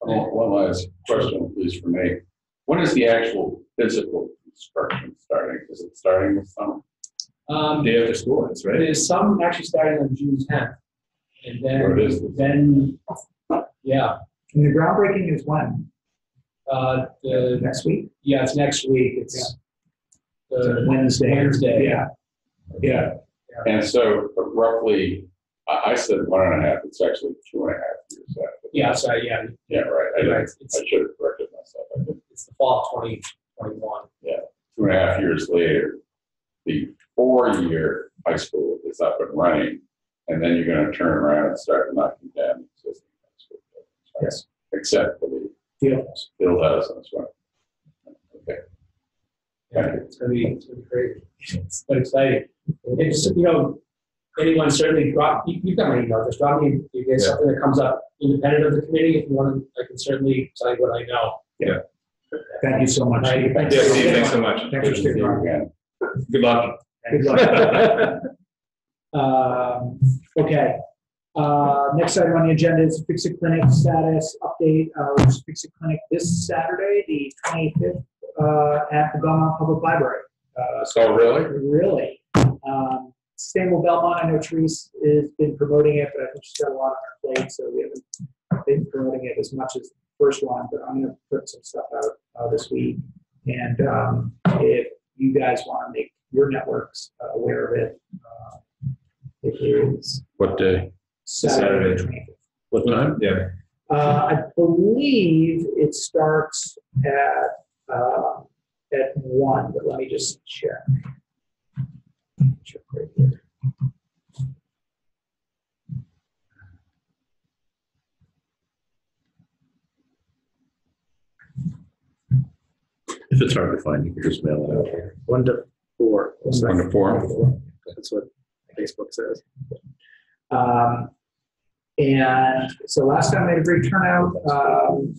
One last question, please, for me. When is the actual physical construction starting? Is it starting this summer? Day after school, that's right. There's some actually starting on June 10th. And then, Or it is yeah. And the groundbreaking is when? The Next week? Yeah, it's next week. It's Wednesday. Yeah. And so roughly, I said 1.5, it's actually 2.5 years after. Yeah, sorry, yeah. Yeah, right. I should have corrected myself. It's the fall of 2021. Yeah, 2.5 years later, the 4-year high school is up and running, and then you're going to turn around and start knocking down existing high school buildings. Right? Yes. Except for the field house and so on. Okay. Yeah, it's gonna be great. It's quite exciting. It's, anyone certainly you've got my email. Just drop me if there's something that comes up independent of the committee. If you want to, I can certainly tell you what I know. Yeah. Thank you so much. Steve, thanks so much. Thanks for sticking around again. Good luck. Good luck. Okay. Next item on the agenda is Fix-It Clinic status update. Fix-It Clinic this Saturday, the 25th, at the Belmont Public Library. So really? Really. Sustainable Belmont, I know Therese has been promoting it, but I think she's got a lot on her plate, so we haven't been promoting it as much as the first one, but I'm going to put some stuff out this week. And if you guys want to make your networks aware of it, it is What day? Saturday the 25th. What time? Yeah. I believe it starts at 1, but let me just check. Check right here. If it's hard to find, you can just mail it out here. 1 to 4. 1 to 4? That's what Facebook says. And so last time we had a great turnout.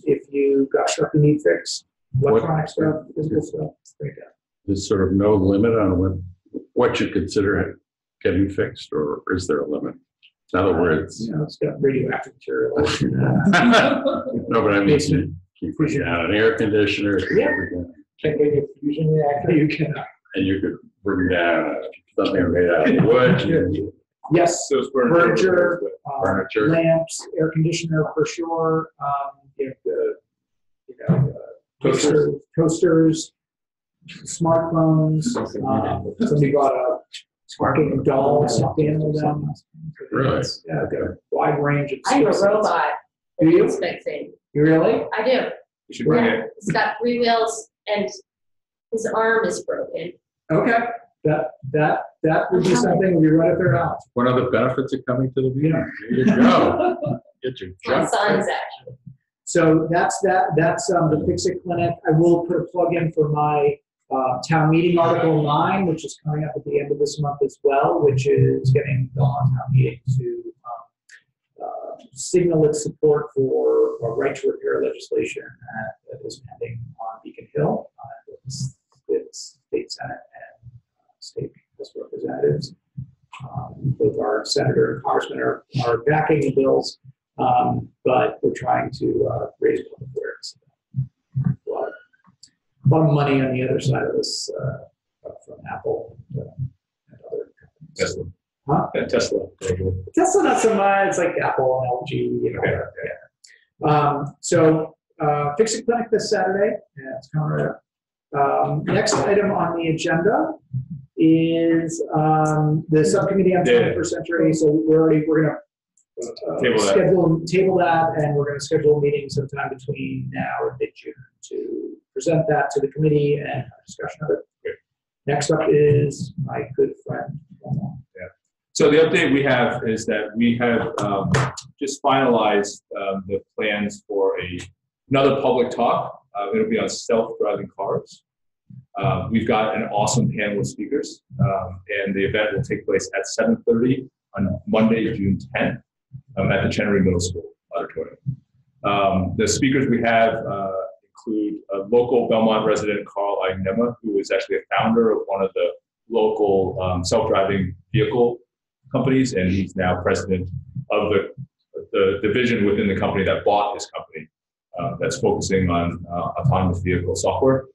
If you got stuff you need fixed, electronic stuff, physical stuff, great. There's sort of no limit on what you consider getting fixed, or is there a limit? In other words, You know, it's got radioactive material. no, but I mean, you put down an air conditioner, Yeah. everything, Can they get fusion reactor? You can, and you could bring down something made out of wood, yes, So furniture, furniture. lamps, air conditioner for sure, toasters, smartphones. Somebody bought a smart doll, stuffed animal down. Really? Yeah, got a wide range of. I have a skill sets. robot Do you? that's fixing. You really? I do. You should bring Yeah, it. it's got 3 wheels and his arm is broken. Okay, that would be something we right up their house. One of the benefits of coming to the meeting. There you go. Get your My junk. son's actually. So that's the Fix It Clinic. I will put a plug in for my town meeting Article 9, which is coming up at the end of this month as well, which is getting Belmont town meeting to signal its support for a right to repair legislation that is pending on Beacon Hill. It's state senate and state house of representatives. Both our senator and congressman are backing the bills. But we're trying to raise public awareness. A lot of money on the other side of this from Apple and other companies. Tesla. Huh? Yeah, Tesla. Tesla not so much. It's like Apple and LG. You know, yeah. So Fix It Clinic this Saturday. Yeah, it's coming right up. Next item on the agenda is the subcommittee on 21st century. So we're gonna table that, and we're going to schedule a meeting sometime between now and mid-June to present that to the committee and have a discussion of it. Okay. Next up is my good friend. Yeah. So the update we have is that we have just finalized the plans for another public talk. It'll be on self-driving cars. We've got an awesome panel of speakers, and the event will take place at 7:30 on Monday, June 10th. At the Chenery Middle School auditorium. The speakers we have include a local Belmont resident, Carl Ignema, who is actually a founder of one of the local self-driving vehicle companies, and he's now president of the division within the company that bought his company that's focusing on autonomous vehicle software.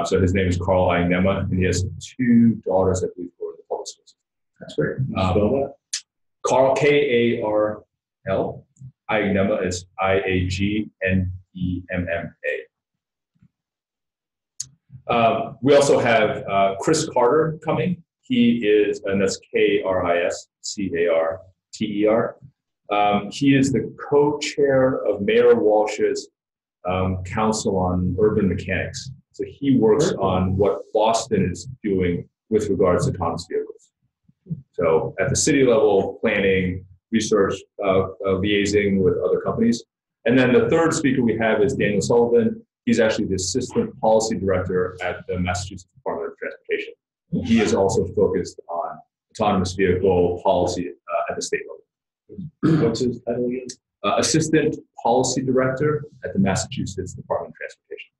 So his name is Carl Ignema, and he has 2 daughters, I believe, for the public schools. That's great. Carl, K-A-R-L. Ignema is I-A-G-N-E-M-M-A. We also have Chris Carter coming. He is, and that's K-R-I-S-C-A-R-T-E-R. He is the co-chair of Mayor Walsh's Council on Urban Mechanics. So he works on what Boston is doing with regards to autonomous vehicles. So at the city level, planning, research, liaising with other companies. And then the third speaker we have is Daniel Sullivan. He's actually the assistant policy director at the Massachusetts Department of Transportation. He is also focused on autonomous vehicle policy at the state level. What's his title again? Assistant policy director at the Massachusetts Department of Transportation.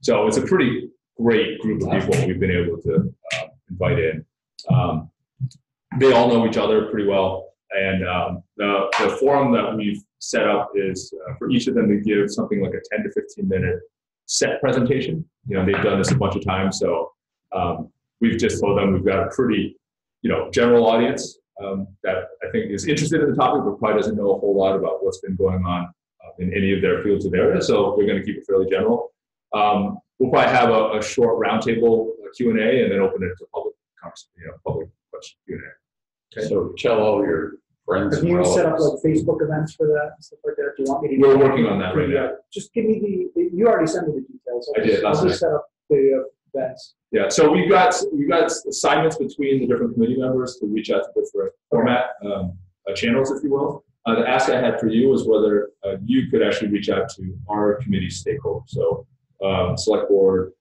So it's a pretty great group of people we've been able to invite in. They all know each other pretty well, and the forum that we've set up is for each of them to give something like a 10 to 15 minute set presentation. You know, they've done this a bunch of times, so we've just told them we've got a pretty, general audience that I think is interested in the topic, but probably doesn't know a whole lot about what's been going on in any of their fields of area. So we're going to keep it fairly general. We'll probably have a short roundtable Q&A and then open it to public question Q&A. Okay. So tell all your friends. Have you set up like Facebook events for that and stuff like that? Do you want me to? We're working on that right now. Just give me you already sent me the details. I did last I'll just set up the events. Yeah, so we've got assignments between the different committee members to reach out to different format channels, if you will. The ask I had for you was whether you could actually reach out to our committee stakeholders. So select board,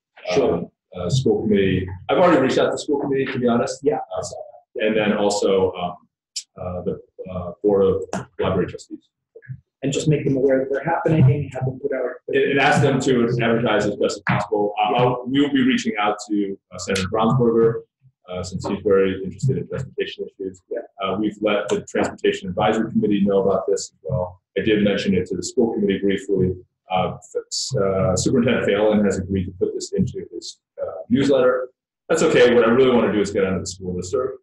school committee. I've already reached out to the school committee, to be honest. Yeah. And then also the board of library trustees. And just make them aware that they're happening, have them put out. And ask them to advertise as best as possible. We will be reaching out to Senator Brownsberger since he's very interested in transportation issues. We've let the Transportation Advisory Committee know about this as well. I did mention it to the school committee briefly. Superintendent Phelan has agreed to put this into his newsletter. That's okay. What I really want to do is get onto the school listserv.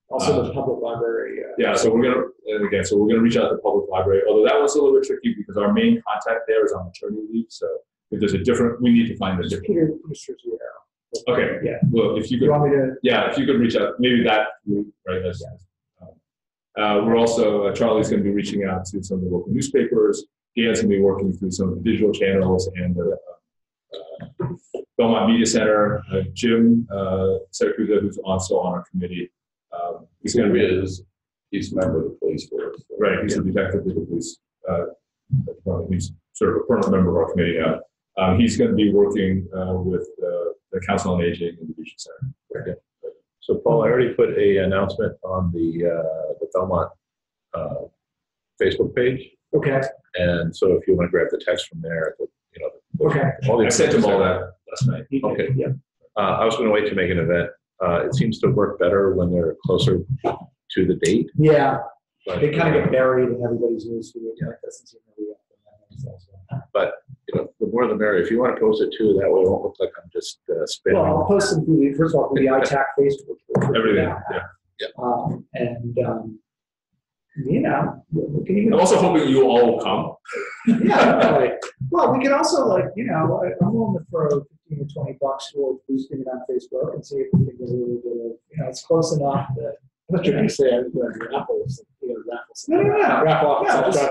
Also the public library. So we're gonna reach out to the public library. Although that was a little bit tricky because our main contact there is on maternity leave. So if there's we need to find a different. Peter Giero. Okay. Yeah. Well, if you could. You want me to? Yeah, if you could reach out, maybe that route, right? We're also Charlie's going to be reaching out to some of the local newspapers. Dan's going to be working through some of the digital channels and the Belmont Media Center. Jim Saracusa, who's also on our committee. He's going to be he's a member of the police force. Right, he's a detective with the police. He's sort of a permanent member of our committee now. He's going to be working with the Council on Aging and the Region Center. Okay. So, Paul, I already put an announcement on the Belmont Facebook page. Okay. And so, if you want to grab the text from there, Okay. I sent him all that last night. Okay. Yeah. I was going to wait to make an event. It seems to work better when they're closer to the date. Yeah. But, They kind of get buried in everybody's newsfeed. That doesn't seem to be But the more the merrier. If you want to post it too, that way it won't look like I'm just spinning. Well, I'll post them through first of all, through the ITAC Facebook. Everything. We can even. I'm also hoping you all will come. Yeah. Well, we can also I'm willing to throw $15 or $20 towards boosting it on Facebook and see if we can get a little bit of, it's close enough that. I'm not sure if you say I'm going to raffles. Raffles. No. Raffle off. Yeah, just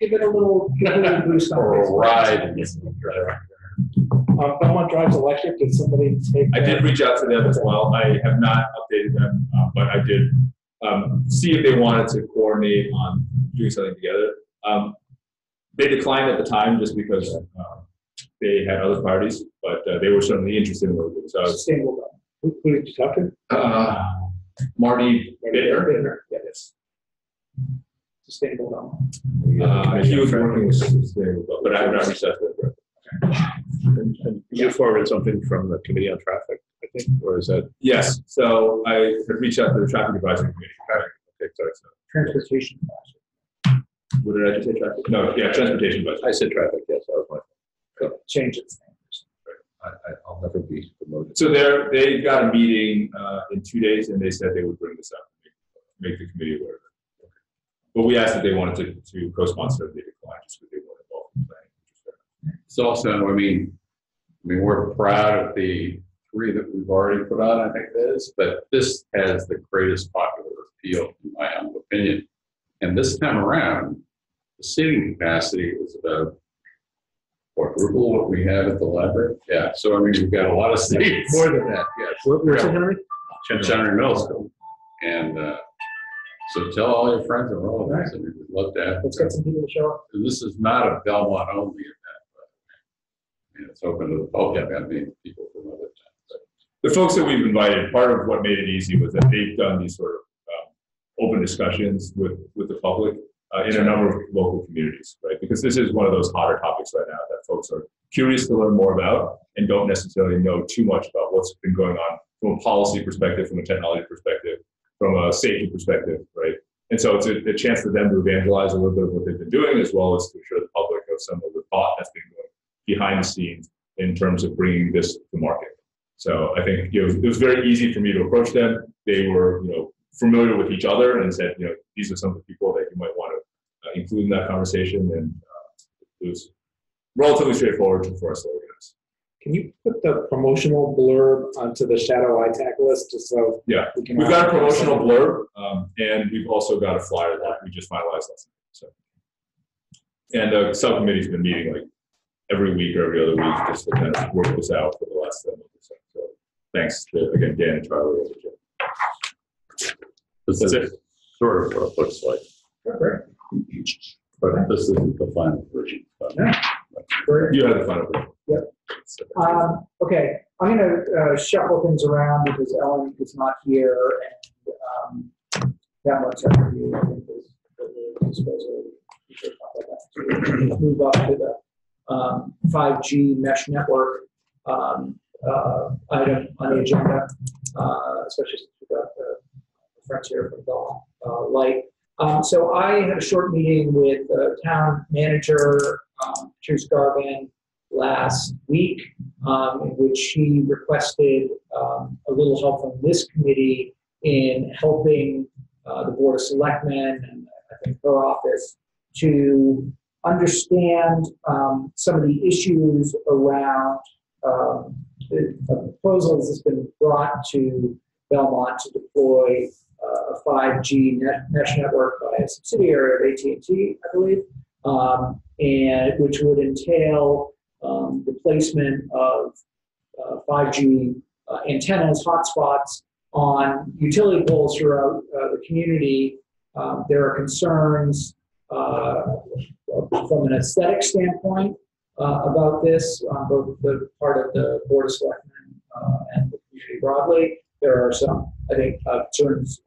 give it a little boost on Or a Facebook. ride. Belmont Drives Electric. Did somebody take? I did reach out to them as well. I have not updated them, but I did see if they wanted to coordinate on doing something together. They declined at the time just because they had other priorities, but they were certainly interested in working. So Sustainable. Who did you talk to? Marty Bitter. Yes. Sustainable Belmont. He was working with Sustainable, but I have not reached out to them. And you forwarded something from the Committee on Traffic, I think, or is that? Yes. So I had reached out to the Traffic Advisory Committee. Okay, sorry. Transportation. What did I just say? Traffic? No, yeah, Transportation Advisory. I said traffic. Yes, that was my. Change its name. I'll never be promoted. So they got a meeting in 2 days, and they said they would bring this up, make the committee aware of it. But we asked if they wanted to co-sponsor, they declined just because they weren't involved in planning. It's also, we're proud of the 3 that we've already put on, I think it is, but this has the greatest popular appeal, in my own opinion. And this time around, the seating capacity is about quadruple what we have at the library. Yeah, so we've got a lot of seats. More than that, yes. Where's it, Henry? Chenry Middle School. And so tell all your friends and relatives, and we'd love to have. Let's get some people to show up. And this is not a Belmont only event, but it's open to the public. I've made people from other towns. The folks that we've invited, part of what made it easy was that they've done these sort of open discussions with the public in a number of local communities, right? Because this is one of those hotter topics right now that folks are curious to learn more about and don't necessarily know too much about what's been going on from a policy perspective, from a technology perspective, from a safety perspective, right? And so it's a chance for them to evangelize a little bit of what they've been doing, as well as to assure the public of some of the thought that's been going behind the scenes in terms of bringing this to market. So I think it was very easy for me to approach them. They were familiar with each other and said, these are some of the people that you might want to include in that conversation. And it was relatively straightforward for us to organize. Can you put the promotional blurb onto the Shadow ITAC list just so we can? We've got a promotional blurb, and we've also got a flyer that we just finalized last night. So, and the subcommittee's been meeting like every week or every other week just to kind of work this out for the last month or so. So thanks to, again, Dan and Charlie. This is sort of what it looks like. Okay. But this isn't the final version. You have the final version. Yep. Okay, I'm going to shuffle things around because Ellen is not here, and that much I review, I think, is move up to the 5G mesh network item on the agenda. especially since we got the friends here from Belmont Light. So I had a short meeting with the town manager, Patrice Garvin, last week, in which she requested a little help from this committee in helping the Board of Selectmen and I think her office to understand some of the issues around the proposals that's been brought to Belmont to deploy a 5G mesh network by a subsidiary of AT&T, I believe, and which would entail the placement of 5G antennas, hotspots on utility poles throughout the community. There are concerns from an aesthetic standpoint about this on both the part of the Board of Selectmen and the community broadly. There are some, I think, concerns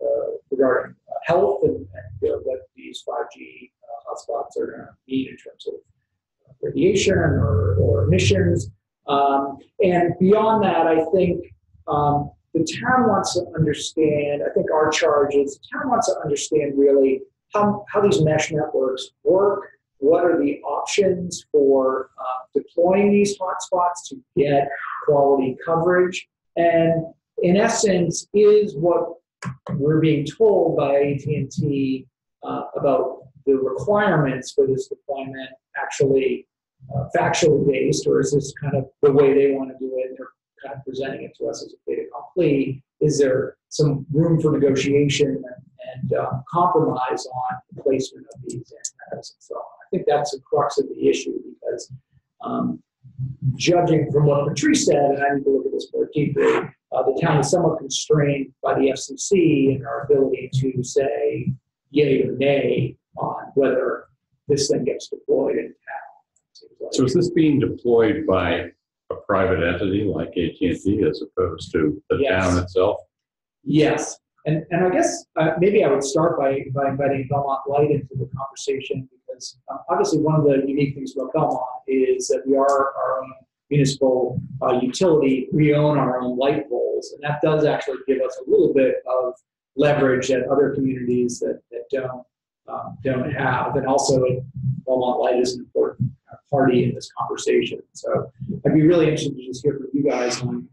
regarding health and what these 5G hotspots are going to mean in terms of radiation or emissions. And beyond that, I think the town wants to understand, I think our charge is the town wants to understand really how these mesh networks work, what are the options for deploying these hotspots to get quality coverage, and in essence, is what we're being told by AT&T about the requirements for this deployment actually factually based, or is this kind of the way they want to do it? They're kind of presenting it to us as a fait accompli. Is there some room for negotiation and compromise on the placement of these antennas and so on? I think that's the crux of the issue because judging from what Patrice said, and I need to look at this more deeply, the town is somewhat constrained by the FCC in our ability to say yay or nay on whether this thing gets deployed in town. So is this being deployed by a private entity like AT&T as opposed to the town itself? Yes. And I guess maybe I would start by inviting Belmont Light into the conversation because obviously one of the unique things about Belmont is that we are our own municipal utility. We own our own light poles, and that does actually give us a little bit of leverage that other communities that don't have. And also, Belmont Light is an important party in this conversation. So I'd be really interested to just hear from you guys on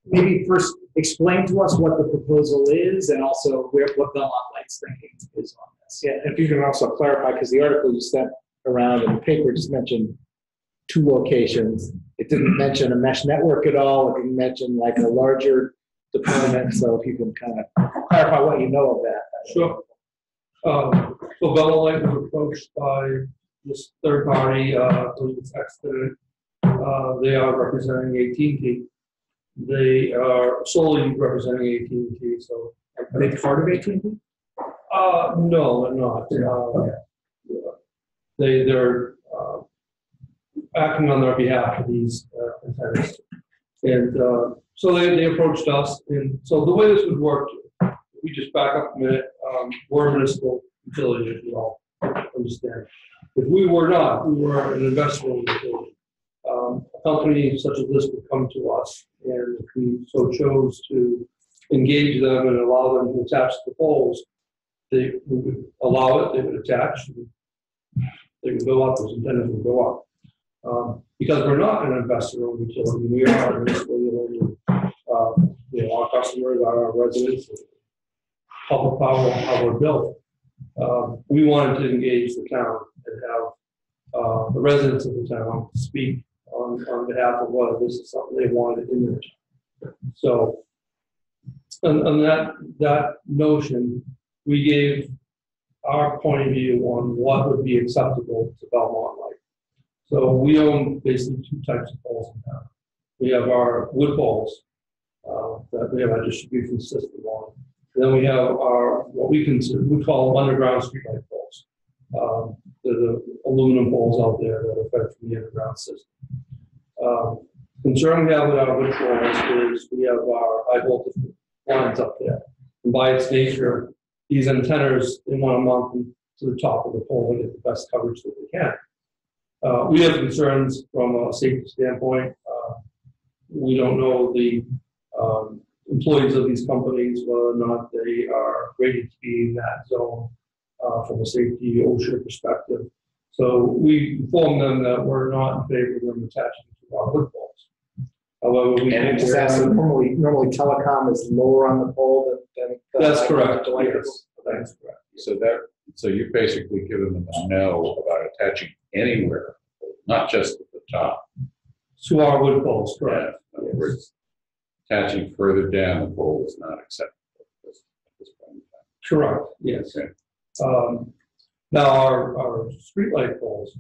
maybe first explain to us what the proposal is and also what Belmont Light's thinking is on this. Yeah, if you can also clarify, because the article you sent around in the paper just mentioned 2 locations. It didn't mention a mesh network at all. It didn't mention like a larger deployment. So if you can kind of clarify what you know of that. Sure. So Belmont Light was approached by this third party, who's exited. They are representing AT&T. They are solely representing AT&T. So Are they part of AT&T? no, they're not. They're acting on their behalf for these antennas. And so they approached us. And so the way this would work, we just back up a minute. We're a municipal utility, as you all understand. If we were not, we were an investment utility. A company such as this would come to us, and if we so chose to engage them and allow them to attach the poles, we would allow it, they would attach, they would go up, those antennas would go up. Because we're not an investor-owned utility, we are a municipal utility. Our customers are our residents, public power, how we're built. We wanted to engage the town and have the residents of the town speak on behalf of whether this is something they wanted in their town. So, on that notion, we gave our point of view on what would be acceptable to Belmont Light. So we own basically 2 types of poles in town. We have our wood poles that we have our distribution system on. Then we have our, what we call underground streetlight poles. They're the aluminum poles out there that are fed from the underground system. Concern we have with our wood poles is we have our high voltage lines up there. And by its nature, these antennas, they want to mount them to the top of the pole and get the best coverage that they can. We have concerns from a safety standpoint. We don't know the employees of these companies, whether or not they are rated to be in that zone from a safety OSHA perspective. So we informed them that we're not in favor of them attaching to our wood poles. However, we And think just asking, normally telecom is lower on the pole than. that's correct. Electrical. Yes, that's correct. So you're basically giving them a no about attaching anywhere, not just at the top. To our wood poles, correct. Yeah, in other words, attaching further down the pole is not acceptable at this point in time. Correct, yes. Okay. Now, our streetlight poles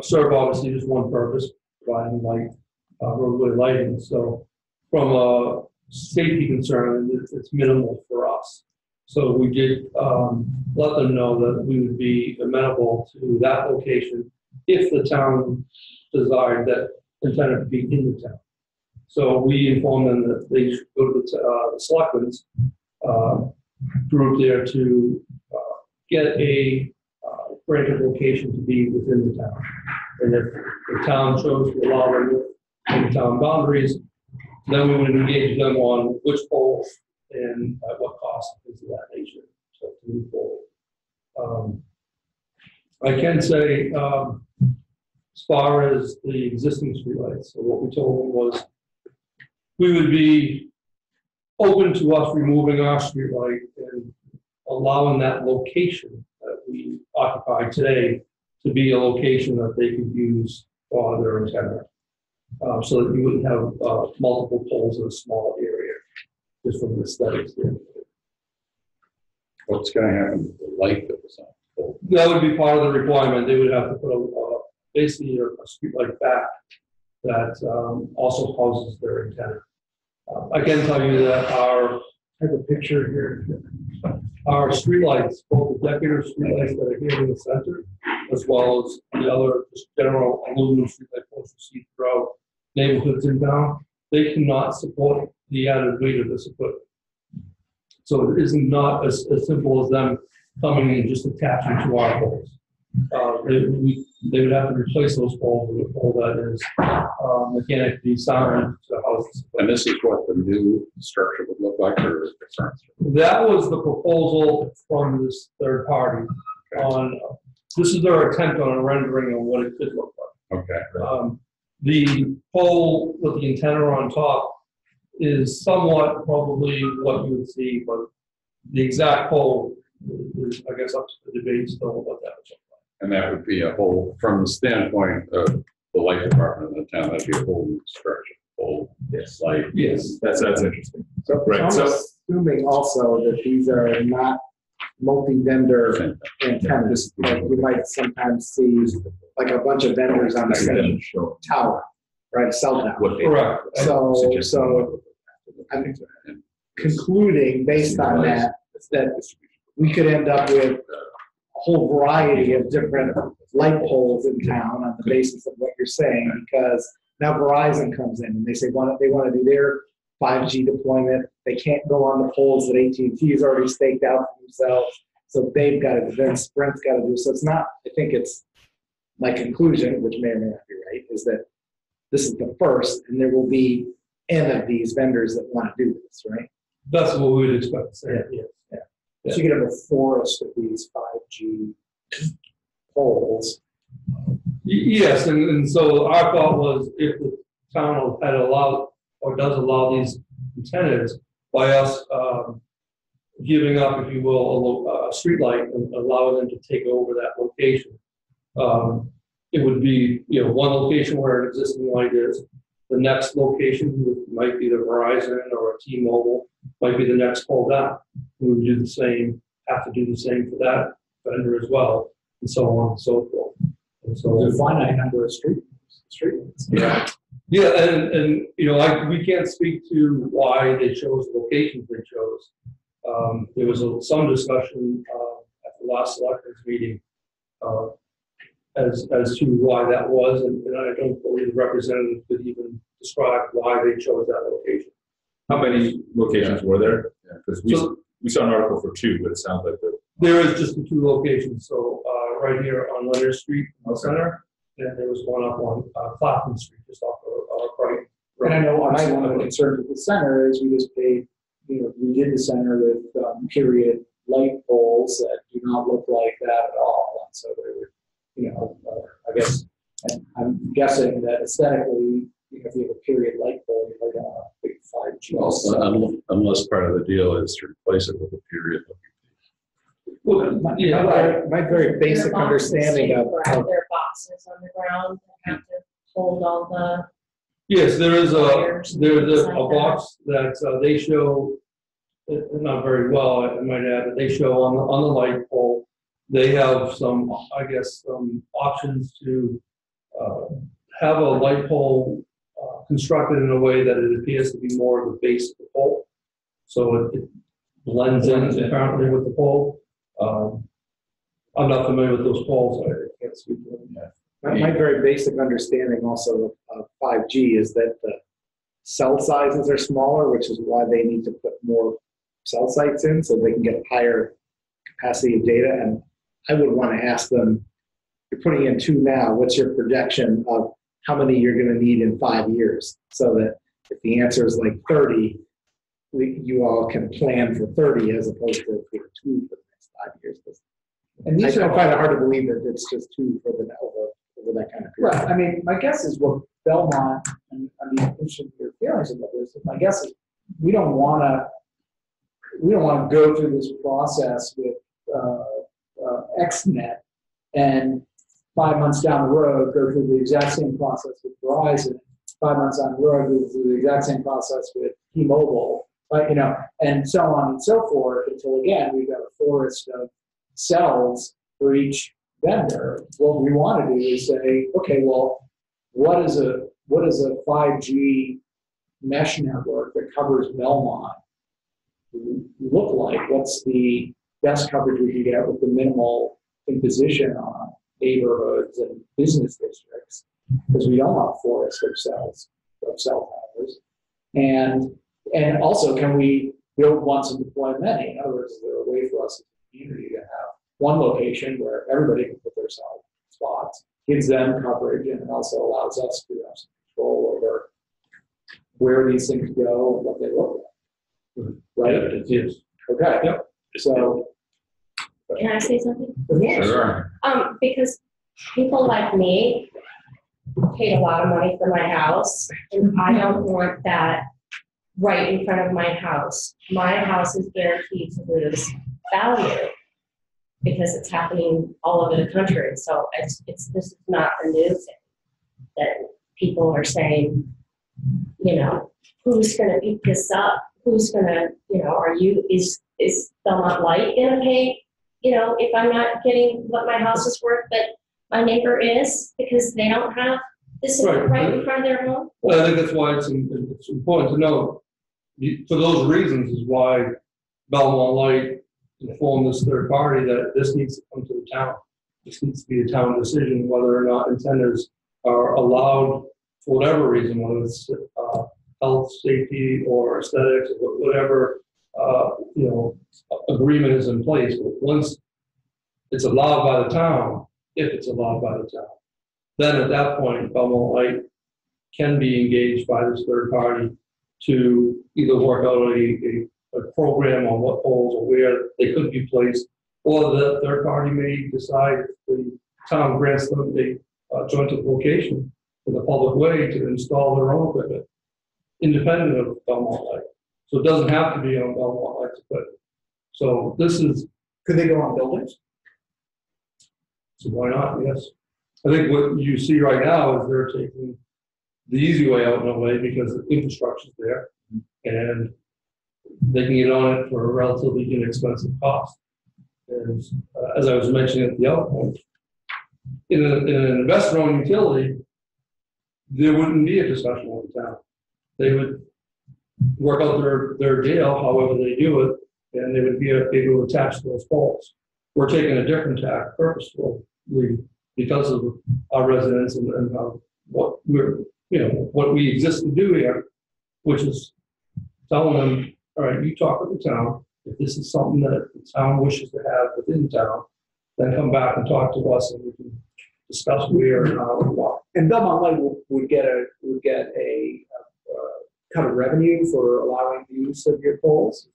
serve obviously just one purpose, providing light, roadway lighting. So from a safety concern, it's minimal for us. So we did let them know that we would be amenable to that location if the town desired that antenna to be in the town. So we informed them that they should go to the selectmen's group there to get a granted location to be within the town. And if the town chose to allow them in the town boundaries, then we would engage them on which poles and at what cost, things of that nature, so to move forward. I can say, as far as the existing streetlights, so what we told them was we would be open to us removing our streetlight and allowing that location that we occupy today to be a location that they could use for their antenna, so that you wouldn't have multiple poles in a small area, just from the aesthetics standpoint. What's going to happen to the light that was on the pole? That would be part of the requirement. They would have to put basically a streetlight back that also houses their antenna. I can tell you that I have a picture here. Our streetlights, both the decorative streetlights that are here in the center, as well as the other just general aluminum streetlight poles you see throughout neighborhoods in town, they cannot support the added weight of this equipment. So it is not as simple as them coming and just attaching to our poles. They would have to replace those poles with a pole that is mechanically sound to house this equipment. And this is what the new structure would look like, or is it different? That was the proposal from this third party on, this is their attempt on a rendering of what it could look like. Okay. The pole with the antenna on top is somewhat probably what you would see, but the exact pole is, I guess, up to the debate still about that. And that would be a whole, from the standpoint of the light department in the town, that'd be a whole new structure, whole light. Yes. That's interesting. So Right, I'm so- assuming also that these are not multi-vendor antennas. Like you might sometimes see like a bunch of vendors on the same tower, right, cell tower. Correct. So I'm concluding based on that we could end up with a whole variety of different light poles in town on the basis of what you're saying, because now Verizon comes in and they say they want to do their 5G deployment. They can't go on the poles that AT&T has already staked out for themselves, so they've got to, then Sprint's got to do. So it's not, I think it's, my conclusion, which may or may not be right, is that this is the first, and there will be N of these vendors that want to do this, right? That's what we would expect to say. Yeah. So you could have a forest of these 5G poles. Yes, and so our thought was if the town had allowed or does allow these antennas, by us giving up, if you will, a streetlight and allowing them to take over that location, it would be, one location where an existing light is. The next location might be the Verizon or a T-Mobile, might be the next pole down. We would do the same, have to do the same for that vendor as well, and so on and so forth. And so There's a finite number of streetlights. Yeah. Yeah, and we can't speak to why they chose the locations they chose. There was some discussion at the last selectors meeting as to why that was, and I don't believe the representative could even describe why they chose that location. How many locations were there? Because we saw an article for 2, but it sounds like there is just the 2 locations. So right here on Leonard Street in the center, and there was one up on Clapham Street, just off of Brighton. And I know obviously one of the concerns with the center is we just paid, we did the center with period light poles that do not look like that at all. And so they were, I guess, and I'm guessing that aesthetically, if you have a period light pole, you're going to have a big 5G. Well, unless part of the deal is to replace it with a period. Well, My very basic understanding of, There are boxes on the ground that have to hold all the. yes, there's Wires and things a like box that they show, not very well, I might add, but they show on the light pole. They have some, I guess, some options to have a light pole constructed in a way that it appears to be more of the base of the pole. So it blends in apparently with the pole. I'm not familiar with those poles, so I can't speak to them yet. my very basic understanding also of 5G is that the cell sizes are smaller, which is why they need to put more cell sites in so they can get a higher capacity of data. And I would want to ask them, you're putting in 2 now, what's your projection of how many you're going to need in 5 years? So that if the answer is like 30, you all can plan for 30 as opposed to 2 for the next 5 years. And I find it hard to believe that it's just 2 for the over that kind of period. Right. I mean, my guess is what Belmont, and I mean, interested in your feelings about this. My guess is we don't want to go through this process with XNet and 5 months down the road go through the exact same process with Verizon. 5 months down the road go through the exact same process with T-Mobile, right? And so on and so forth until again we've got a forest of cells for each vendor. What we want to do is say, okay, well, what is a 5G mesh network that covers Belmont look like? What's the best coverage we can get with the minimal imposition on neighborhoods and business districts? Because we don't want a forest of cell towers. And also, can we build once and deploy many? In other words, is there a way for us as a community to have one location where everybody can put their cell spots, gives them coverage, and it also allows us to have some control over where these things go and what they look like. Right? Yeah, it is. Okay. Yep. So, Can I say something? Sure. Because people like me paid a lot of money for my house, and I don't want that right in front of my house. My house is guaranteed to lose value because it's happening all over the country. So this is not a new thing that people are saying, who's going to eat this up? Who's going to, is Belmont Light going to pay, if I'm not getting what my house is worth, but my neighbor is because they don't have this right in front of their home? Well, I think that's why it's important to know. For those reasons is why Belmont Light informed this third party that this needs to come to the town. This needs to be a town decision whether or not antennas are allowed for whatever reason, whether it's health, safety, or aesthetics, or whatever agreement is in place. But once it's allowed by the town, if it's allowed by the town, then at that point, Belmont Light can be engaged by this third party to either work out a program on what poles or where they could be placed, or the third party may decide if the town grants them a joint location in the public way to install their own equipment, independent of Belmont Light. So it doesn't have to be on Belmont Light's equipment. So this is. could they go on buildings? So why not? Yes. I think what you see right now is they're taking the easy way out in a way because the infrastructure's there and they can get on it for a relatively inexpensive cost. And as I was mentioning at the outpoint, in an investor-owned utility, there wouldn't be a discussion with the town. They would work out their deal, however they do it, and they would be able to attach those poles. We're taking a different tack purposefully because of our residents and what we exist to do here, which is telling them, all right, you talk with the town. If this is something that the town wishes to have within town, then come back and talk to us and we can discuss where and how and what. And Belmont Light would get a kind of revenue for allowing the use of your poles?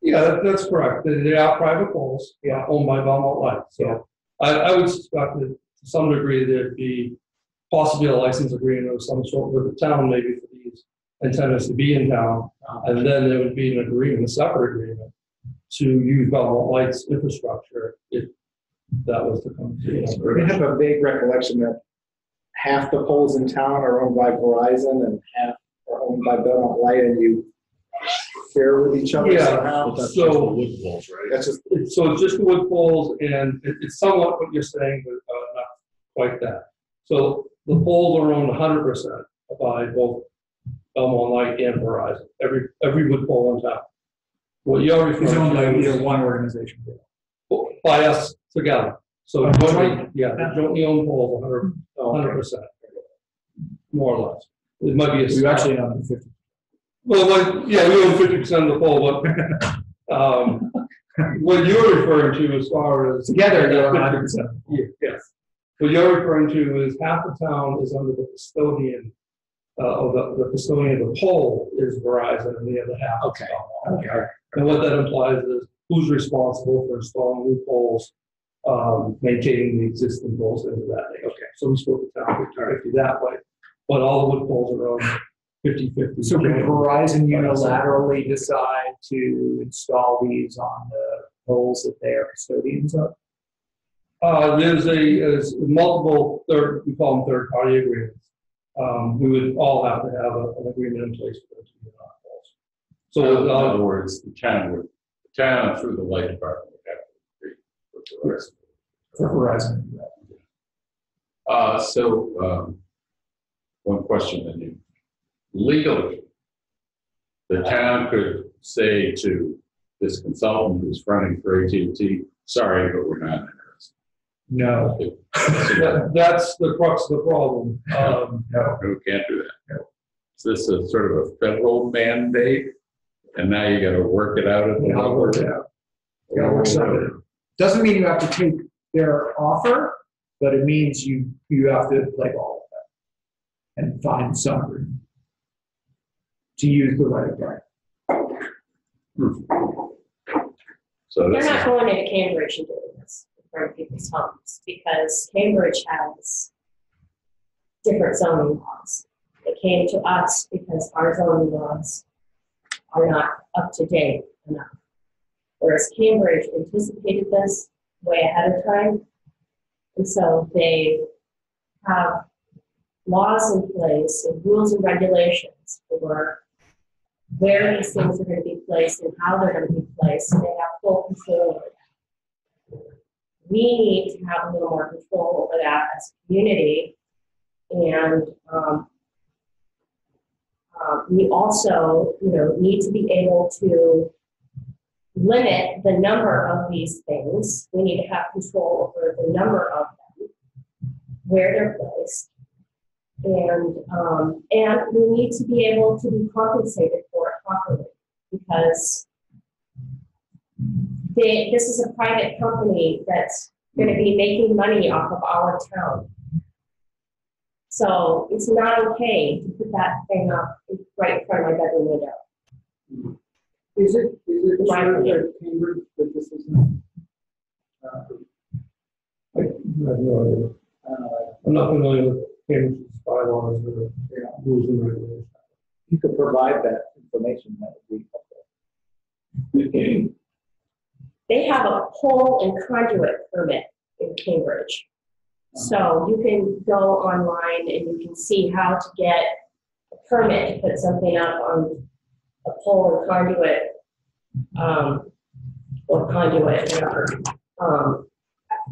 Yeah, that's correct. They are private poles, owned by Belmont Light. So I would suspect that to some degree there'd be possibly a license agreement of some sort with the town, maybe for these antennas to be in town. And then there would be an agreement, a separate agreement, to use Belmont Light's infrastructure if that was to come to. I have a vague recollection that half the poles in town are owned by Verizon and half are owned by Belmont Light, and you share with each other somehow. That's So- just the wood poles, right? That's just, So it's just the wood poles, and it's somewhat what you're saying, but not quite that. So the poles are owned 100% by both Belmont Light and Verizon. Every wood pole in town. What you're It's owned by referring to either is one organization. by us together. So Oh, jointly, the jointly owned poles, 100%, more or less. It might be a. We actually own 50. Well, we own 50% of the pole, but what you're referring to as far as. Together, you're 100%. Yes. What you're referring to is half the town is under the custodian, of the custodian of the pole is Verizon, and the other half is Okay. Belmont. okay. And what that implies is who's responsible for installing new poles, maintaining the existing poles into that. Okay. So we split the town 50-50 that way, but all the wood poles are on 50-50. So can Verizon unilaterally decide to install these on the poles that they are custodians of? There's multiple we call them third-party agreements. We would all have to have an agreement in place for those to be on poles. So in So, other words, the town through the light department would have to agree with the rest. For Verizon. One question then you, legally, the town could say to this consultant who's running for AT&T, sorry, but we're not interested. No. that's the crux of the problem. No, we can't do that. No. So this is sort of a federal mandate, and now you got to work it out. You gotta work it out. You gotta work something out. Doesn't mean you have to take their offer, but it means you have to play ball with them and find somebody to use the right guy. So They're this not is, going into Cambridge and doing this in front of people's homes because Cambridge has different zoning laws. They came to us because our zoning laws are not up to date enough. Whereas Cambridge anticipated this way ahead of time. And so they have laws in place and rules and regulations for where these things are going to be placed and how they're going to be placed. And they have full control over that. We need to have a little more control over that as a community. And we also, need to be able to limit the number of these things. We need to have control over the number of them, where they're placed, and we need to be able to be compensated for it properly because this is a private company that's going to be making money off of our town. So it's not okay to put that thing up right in front of my bedroom window. Is it true My opinion. that Cambridge, that this isn't? I have no idea. I'm not familiar with Cambridge's bylaws or rules and regulations. You could provide that information, that would be helpful. They have a pole and conduit permit in Cambridge. So you can go online and you can see how to get a permit to put something up on a pole and conduit, or conduit, whatever,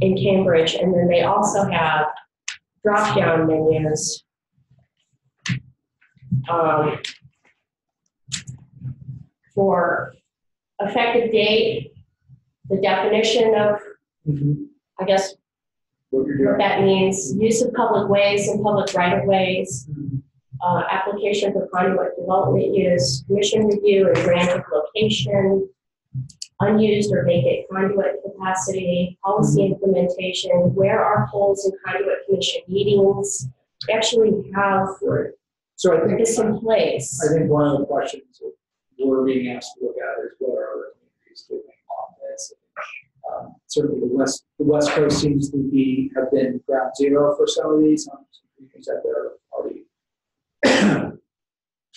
in Cambridge. And then they also have drop-down menus for effective date, the definition of, I guess, what that means, use of public ways and public right-of-ways, application for conduit development use, commission review and grant of location, unused or vacant conduit capacity, policy implementation, where are poles and conduit commission meetings. We actually have So I think, this in place. I think one of the questions that we're being asked to look at is what are other communities doing on this? Certainly the West Coast seems to have been ground zero for some of these. Some communities out there have already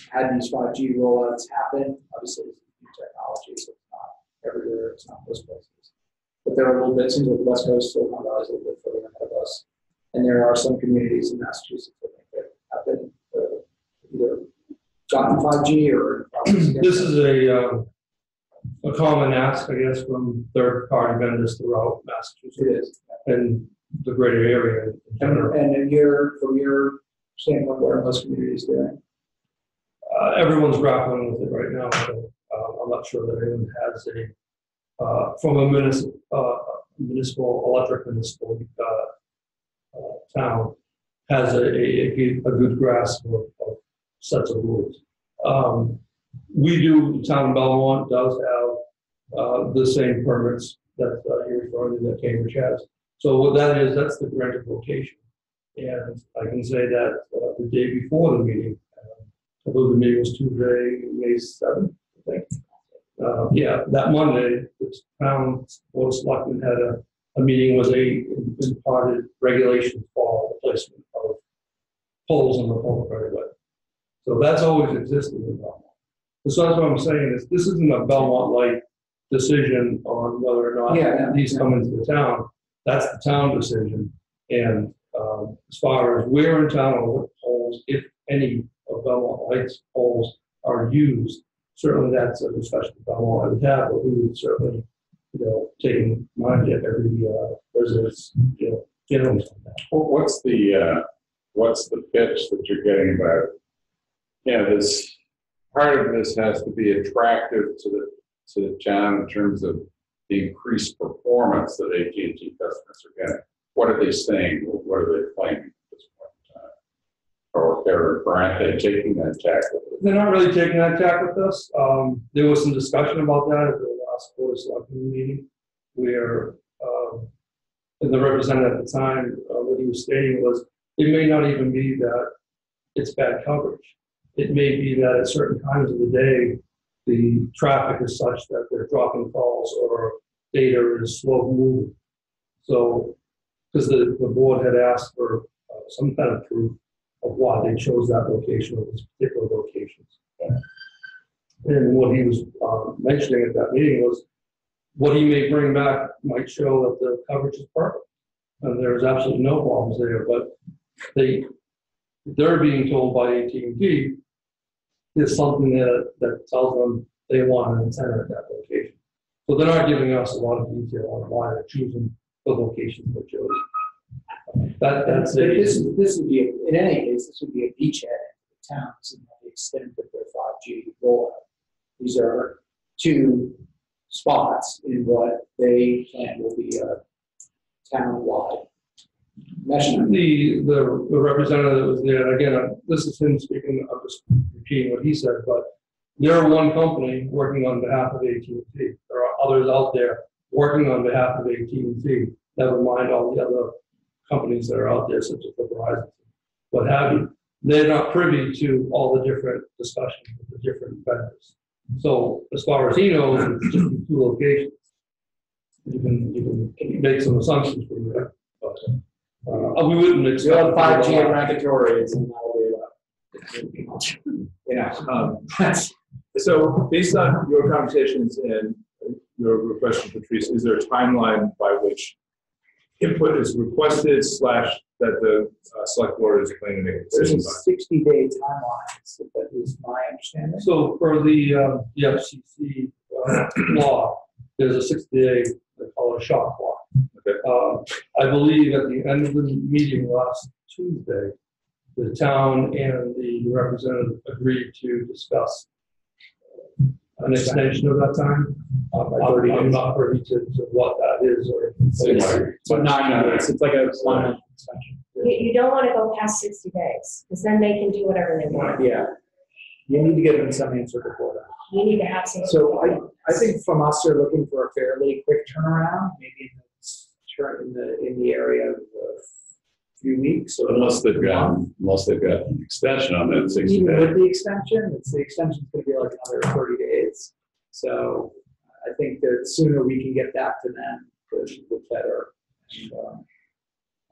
had these 5G rollouts happen. Obviously, it's new technology, so it's not everywhere, it's not most places. But there are a little bit, seems like the West Coast, Silicon Valley is a little bit further ahead of us. And there are some communities in Massachusetts that have been either gotten 5G or. This is a common ask, I guess, from third-party vendors throughout Massachusetts. It is. And the greater area in general. And from your standpoint, what are most communities doing? Everyone's grappling with it right now. So, I'm not sure that anyone has from a municipal town has a good grasp of sets of rules. We do, the town of Belmont does have the same permits that you're referring to that Cambridge has. So what that is, that's the granted location. And I can say that the day before the meeting, I believe the meeting was Tuesday, May 7th, I think. Yeah, that Monday, the town board of selectmen had a meeting where they imparted regulations for the placement of poles in the public right of way. So that's always existed in Belmont. So that's what I'm saying is this isn't a Belmont-like decision on whether or not these come into the town. That's the town decision. And as far as where in town or what poles, if any of Belmont Lights poles are used, certainly that's a discussion Belmont I would have, but we would certainly, take in mind that every resident's, feelings on that. Well, what's the pitch that you're getting about? This part of this has to be attractive to the town in terms of the increased performance that AT&T customers are getting. What are they saying? What are they claiming at this point in time? Or aren't they taking that tack with it? They're not really taking that tack with us. There was some discussion about that at the last board of selectmen meeting, where the representative at the time, what he was stating was, it may not even be that it's bad coverage. It may be that at certain times of the day, the traffic is such that they're dropping calls or data is slow moving. So, because the board had asked for some kind of proof of why they chose that location or these particular locations. And what he was mentioning at that meeting was what he may bring back might show that the coverage is perfect. And there's absolutely no problems there, but they're being told by AT&T there's something that tells them they want an antenna at that location. So they're not giving us a lot of detail on why they're choosing the location they chose. That's this would be, in any case, this would be a beachhead in the towns and the extent of their 5G rollout. These are two spots in what they plan will be a town-wide measurement. The representative that was there, and again, this is him speaking, I'm just repeating what he said, but they're one company working on behalf of AT&T. There are others out there working on behalf of AT&T, never mind all the other companies that are out there, such as the Verizon, what have you. They're not privy to all the different discussions with the different vendors. So as far as he knows, it's just in two locations. You can make some assumptions from there. But, we wouldn't expect 5G at Rackatories and that'll be about. So based on your conversations and your request to Patrice, is there a timeline by which input is requested / that the select board is planning to make a There's decision a 60-day timeline, that is my understanding. So for the FCC law, there's a 60-day, they call it a shot clock. Okay. I believe at the end of the meeting last Tuesday, the town and the representative agreed to discuss an extension of that time. I'm not privy to what that is or. So 9 months, it's like a 1 month extension. You don't want to go past 60 days, because then they can do whatever they want. Yeah. You need to give them some answer before that. You need to have some. So I think from us, they're looking for a fairly quick turnaround, maybe in the area of few weeks or Unless they've a got, month. an extension on that 60 Even days. with the extension, the extension's gonna be like another 30 days. So I think that the sooner we can get back to them, the better. And,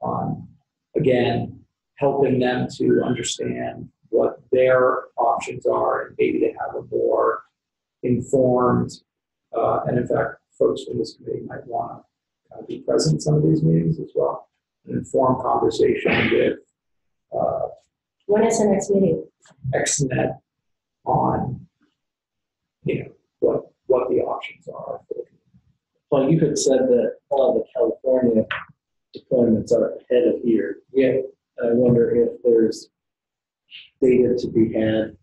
on, again, helping them to understand what their options are and maybe to have a more informed, and in fact, folks from this committee might want to kind of be present in some of these meetings as well. An informed conversation with When is the next meeting? XNet on, what the options are. Well, you had said that all the California deployments are ahead of here. Yeah. I wonder if there's data to be had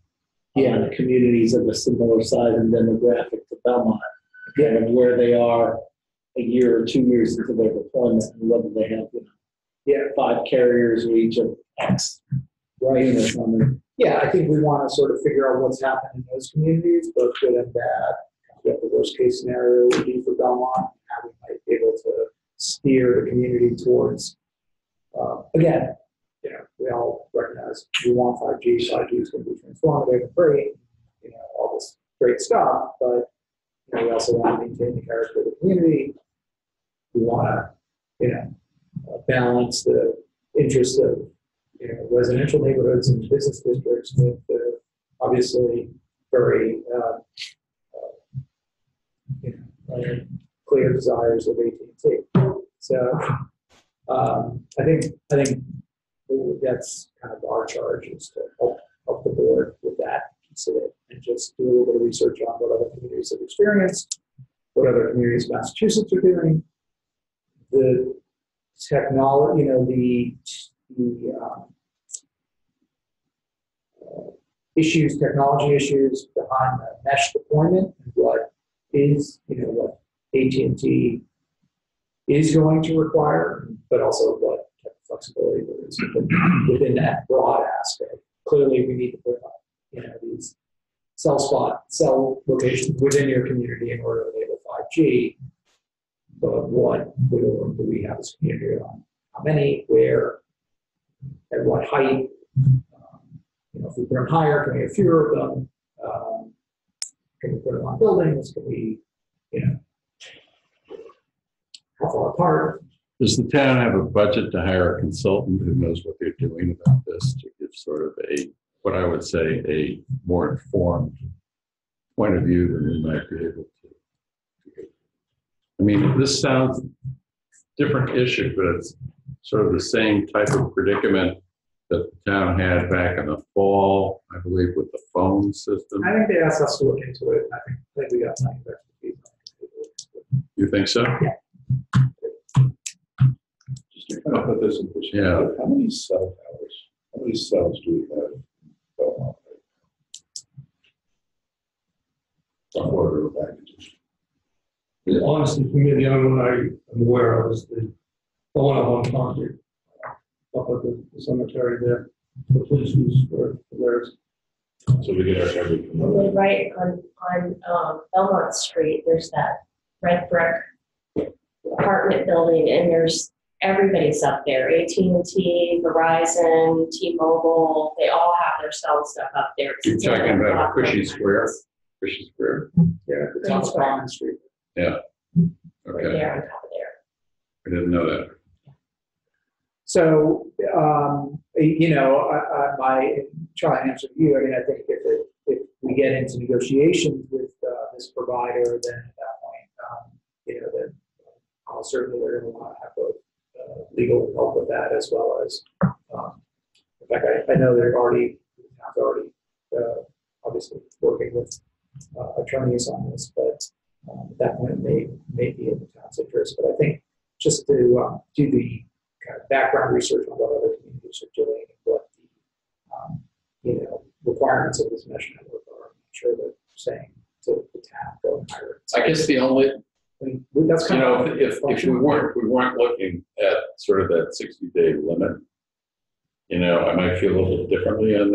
on communities of a similar size and demographic to Belmont, kind of where they are a year or 2 years into their deployment and whether they have 5 carriers or each of X. Right. On them. Yeah, I think we want to sort of figure out what's happened in those communities, both good and bad. What the worst case scenario would be for Belmont, and how we might be able to steer the community towards, again, we all recognize we want 5G. 5G is going to be transformative and great, all this great stuff, but we also want to maintain the character of the community. We want to, balance the interests of residential neighborhoods and business districts with the obviously very clear desires of AT&T. So I think that's kind of our charge, is to help the board with that piece of it, and just do a little bit of research on what other communities have experienced, what other communities in Massachusetts are doing, the technology, technology issues behind the mesh deployment, and what what AT&T is going to require, but also what type of flexibility there is within that broad aspect. Clearly, we need to put these cell locations within your community in order to enable 5G. But what do we have as a community on? How many, where, at what height? If we put them higher, can we have fewer of them? Can we put them on buildings? Can we, how far apart? Does the town have a budget to hire a consultant who knows what they're doing about this, to give sort of what I would say, a more informed point of view than we might be able to? I mean, this sounds different issue, but it's sort of the same type of predicament that the town had back in the fall, I believe, with the phone system. I think they asked us to look into it. I think we got plenty of expertise on it. You think so? Yeah. Just to kind of put this in perspective, Yeah. how many cell towers, how many cells do we have in Belmont? Some order of magnitude. Honestly, for me, the only one I'm aware of is the one up on Concrete, up at the cemetery there. The police use for theirs. So we get our coverage from those. Right on Belmont Street, there's that red brick apartment building, and everybody's up there. AT&T, Verizon, T-Mobile, they all have their cell stuff up there. You're talking about Cushing Square? Cushing Square? Yeah, the town's Common Street. Yeah. Right Okay. there on top of there. I didn't know that. So, I try and answer you. I mean, I think if we get into negotiations with this provider, then at that point, then certainly they're going to want to have both legal help with that, as well as, in fact, I know they're already obviously working with attorneys on this, but at that point it may be in the town's interest. But I think just to do the kind of background research on what other communities are doing and what the requirements of this mesh network are, I'm sure they're saying to the town, go and hire it. I guess the only, I mean, that's kind of if we weren't looking at sort of that 60-day limit, I might feel a little differently on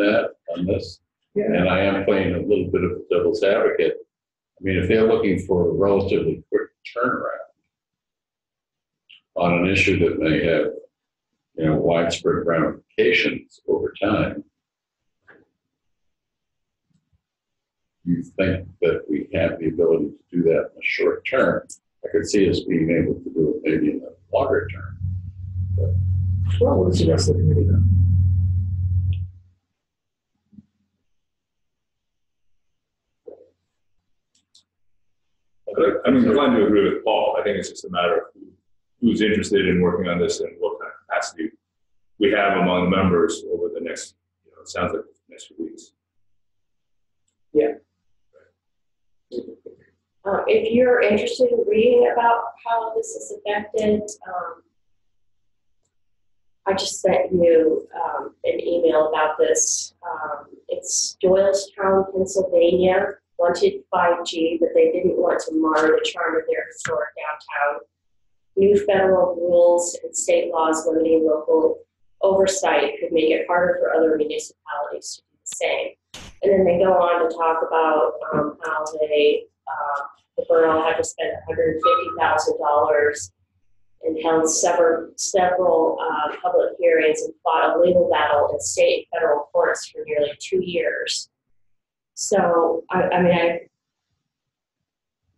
this. Yeah. And I am playing a little bit of a devil's advocate. I mean, if they're looking for a relatively quick turnaround on an issue that may have, widespread ramifications over time, you think that we have the ability to do that in the short term. I could see us being able to do it maybe in the longer term. Well, what is the rest of the committee then? I'm inclined to agree with Paul. I think it's just a matter of who's interested in working on this and what kind of capacity we have among the members over the next, it sounds like the next few weeks. If you're interested in reading about how this is affected, I just sent you an email about this. It's Doylestown, Pennsylvania, wanted 5G, but they didn't want to mar the charm of their historic downtown. New federal rules and state laws limiting local oversight could make it harder for other municipalities to do the same. And then they go on to talk about how the borough had to spend $150,000 and held several public hearings and fought a legal battle in state and federal courts for nearly 2 years. So,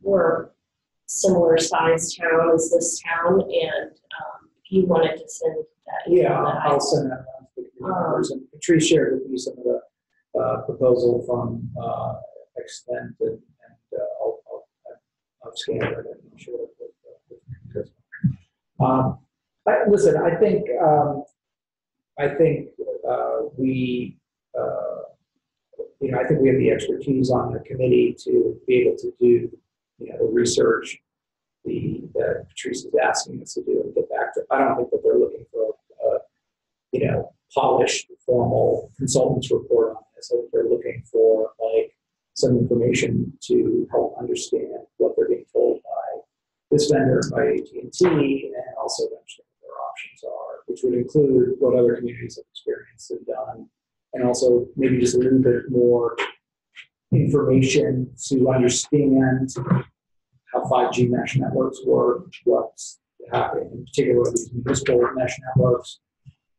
we're similar sized town as this town, and if you wanted to send that email, Yeah, I'll send that around to the committee members. And Patrice shared with me some of the proposal from Extent, and I'll scan it and share it with listen, I think we I think we have the expertise on the committee to be able to do the research that Patrice is asking us to do and get back to. I don't think that they're looking for a polished formal consultant's report on this. I think they're looking for some information to help understand what they're being told by this vendor, by AT&T, and also to understand what their options are, which would include what other communities have experienced and done, and also maybe just a little bit more information to understand how 5G mesh networks work, what's happening, in particular these municipal mesh networks,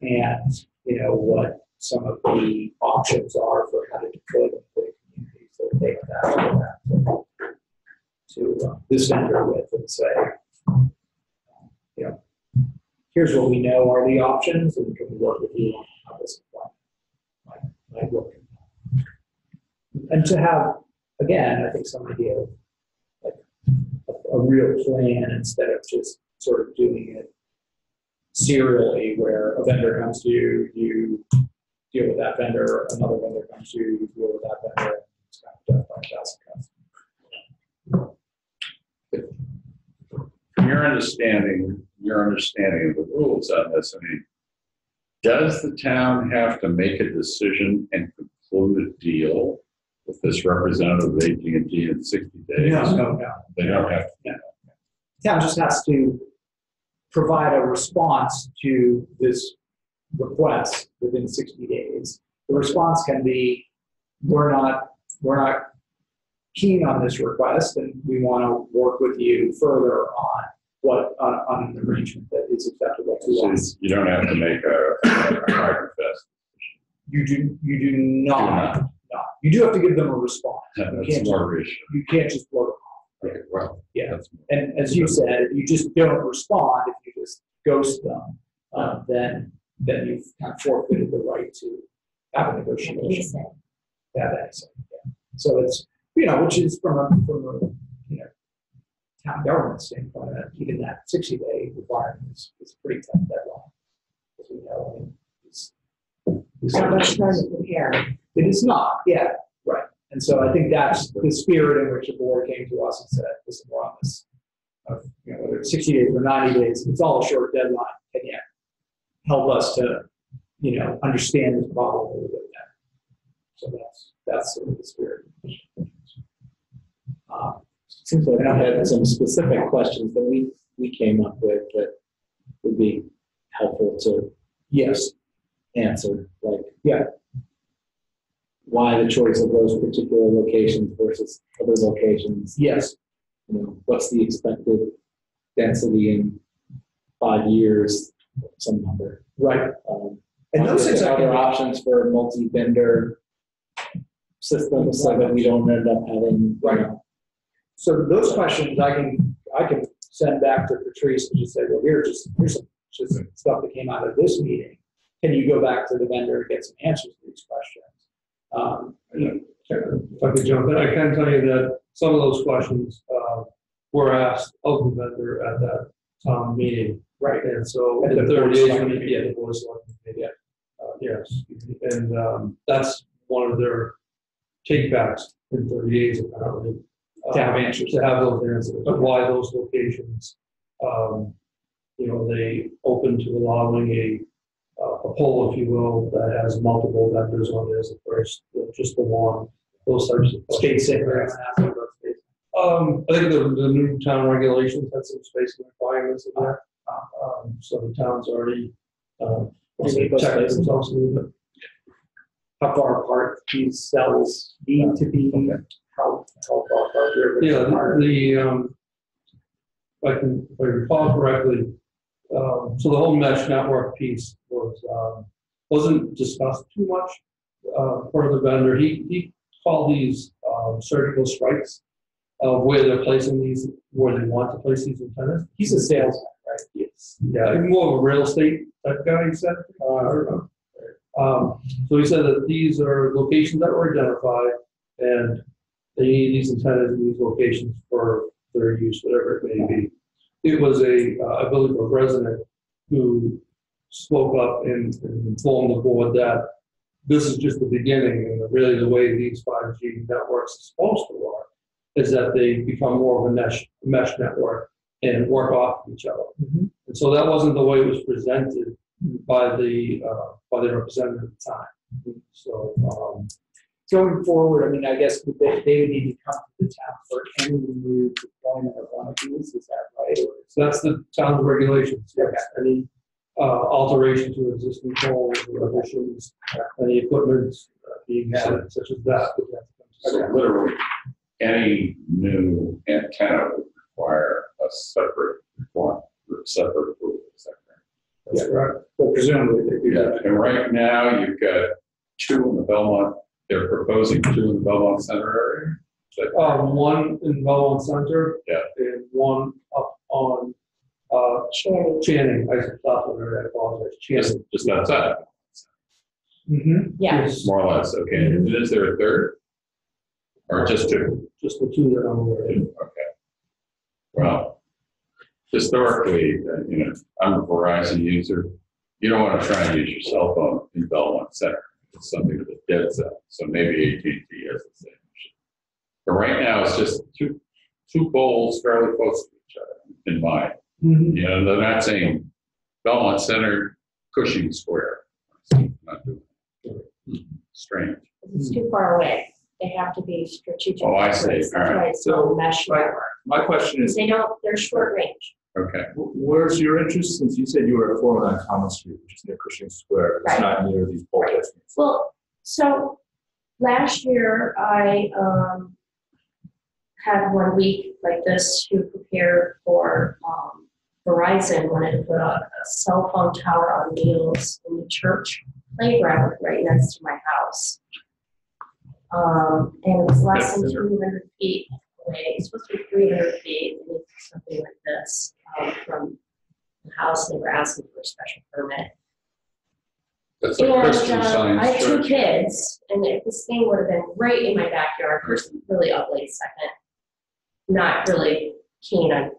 and what some of the options are for how to deploy them to the communities that they have to this vendor with, and say, here's what we know are the options, and can we work with you on how this might work. And to have, again, I think some idea of a real plan instead of just sort of doing it serially, where a vendor comes to you, you deal with that vendor, another vendor comes to you, you deal with that vendor, it's kind of death by a thousand cuts. Your understanding of the rules on this, does the town have to make a decision and conclude a deal with this representative of AT&T in 60 days? No. They don't have to. Yeah. The town just has to provide a response to this request within 60 days. The response can be, we're not keen on this request, and we want to work with you further on on an arrangement that is acceptable to us. You don't have to make a hard and fast. You do not. You do have to give them a response. That's more reassuring. You can't just blow them off. Okay, well, yeah. And as you said, if you just don't respond, if you just ghost them, then you've kind of forfeited the right to have a negotiation. Yeah. So it's which is from a town government standpoint, even that 60-day requirement is a pretty tough deadline, as we know. It's not much time to prepare. It is not, yeah, right. And so I think that's the spirit in which the board came to us and said, listen, we're on this, whether it's 60 days or 90 days, it's all a short deadline. Can you help us to, understand this problem a little bit better? So that's sort of the spirit. Seems like I had some specific questions that we came up with that would be helpful to answer. Why the choice of those particular locations versus other locations? Yes. What's the expected density in 5 years? some number. Right. And those things I other can, options for multi-vendor systems so that we don't end up having, you know, so those questions I can send back to Patrice and just say, well, here's some stuff that came out of this meeting. Can you go back to the vendor and get some answers to these questions? If I could jump in, I can tell you that some of those questions were asked of the vendor at that meeting. Right. And so At in the 30 board days, select committee. the board select committee. Yes. And that's one of their take-backs in 30 days, apparently. To have answers. To have those answers, of why those locations, they open to allowing a poll, if you will, that has multiple vendors on it as opposed to just the one, those types of State questions. secret. I think the new town regulations had some spacing requirements in there. So the town's already protected themselves a little bit. How far apart these cells need to be? How far apart they're Yeah, required? if I recall correctly, so the whole mesh network piece wasn't discussed too much for the vendor. He called these surgical strikes of where they're placing these, where they want to place these antennas. He's a salesman, right? Yes. Yeah, more of a real estate type guy, he said. So he said that these are locations that were identified, and they need these antennas in these locations for their use, whatever it may be. It was I believe, a resident who spoke up and informed the board that this is just the beginning, and really the way these 5G networks are supposed to work is that they become more of a mesh network and work off of each other. Mm-hmm. And so that wasn't the way it was presented by the representative at the time. So Going forward, I mean, I guess they would need to come to the town for any new deployment of one of these, is that right? Or so that's the town's regulations. Okay. Any alteration to existing poles or additions, any equipment being added such as that. would have to come to So town. literally, any new antenna would require a separate approval. Is that correct? That's correct. But presumably they do Yeah, that. and right now you've got two in the Belmont, they're proposing two in the Belmont Center area. Is that correct? One in Belmont Center. Yeah. And one up on Channing. I apologize. Channing. Just outside, Mm-hmm. Yeah. Yes. more or less, okay. And is there a third? Or just two? Just the two that I'm aware of. Okay. Well, historically, I'm a Verizon user. You don't want to try and use your cell phone in Belmont Center. It's something of a dead zone. So maybe AT&T has the same issue. But right now, it's just two poles fairly close to each other in mind. Mm-hmm. They're not saying Belmont Center, Cushing Square. Not doing it. Strange. It's too far away. They have to be strategic. Oh, I see. That's All right. why it's called mesh network. My question is, They're short range. Okay. where's your interest, since you said you were at 409 Common Street, which is near Cushing Square, it's Right. not near these pole placements. Well, so last year I had 1 week like this to prepare for Verizon wanted to put a cell phone tower on wheels in the church playground right next to my house. And it was less than 200 feet away. It's supposed to be 300 feet, something like this, from the house. They were asking for a special permit. That's a Christian I Science have two church. kids, and if this thing would have been right in my backyard, first, really ugly, second, not really keen on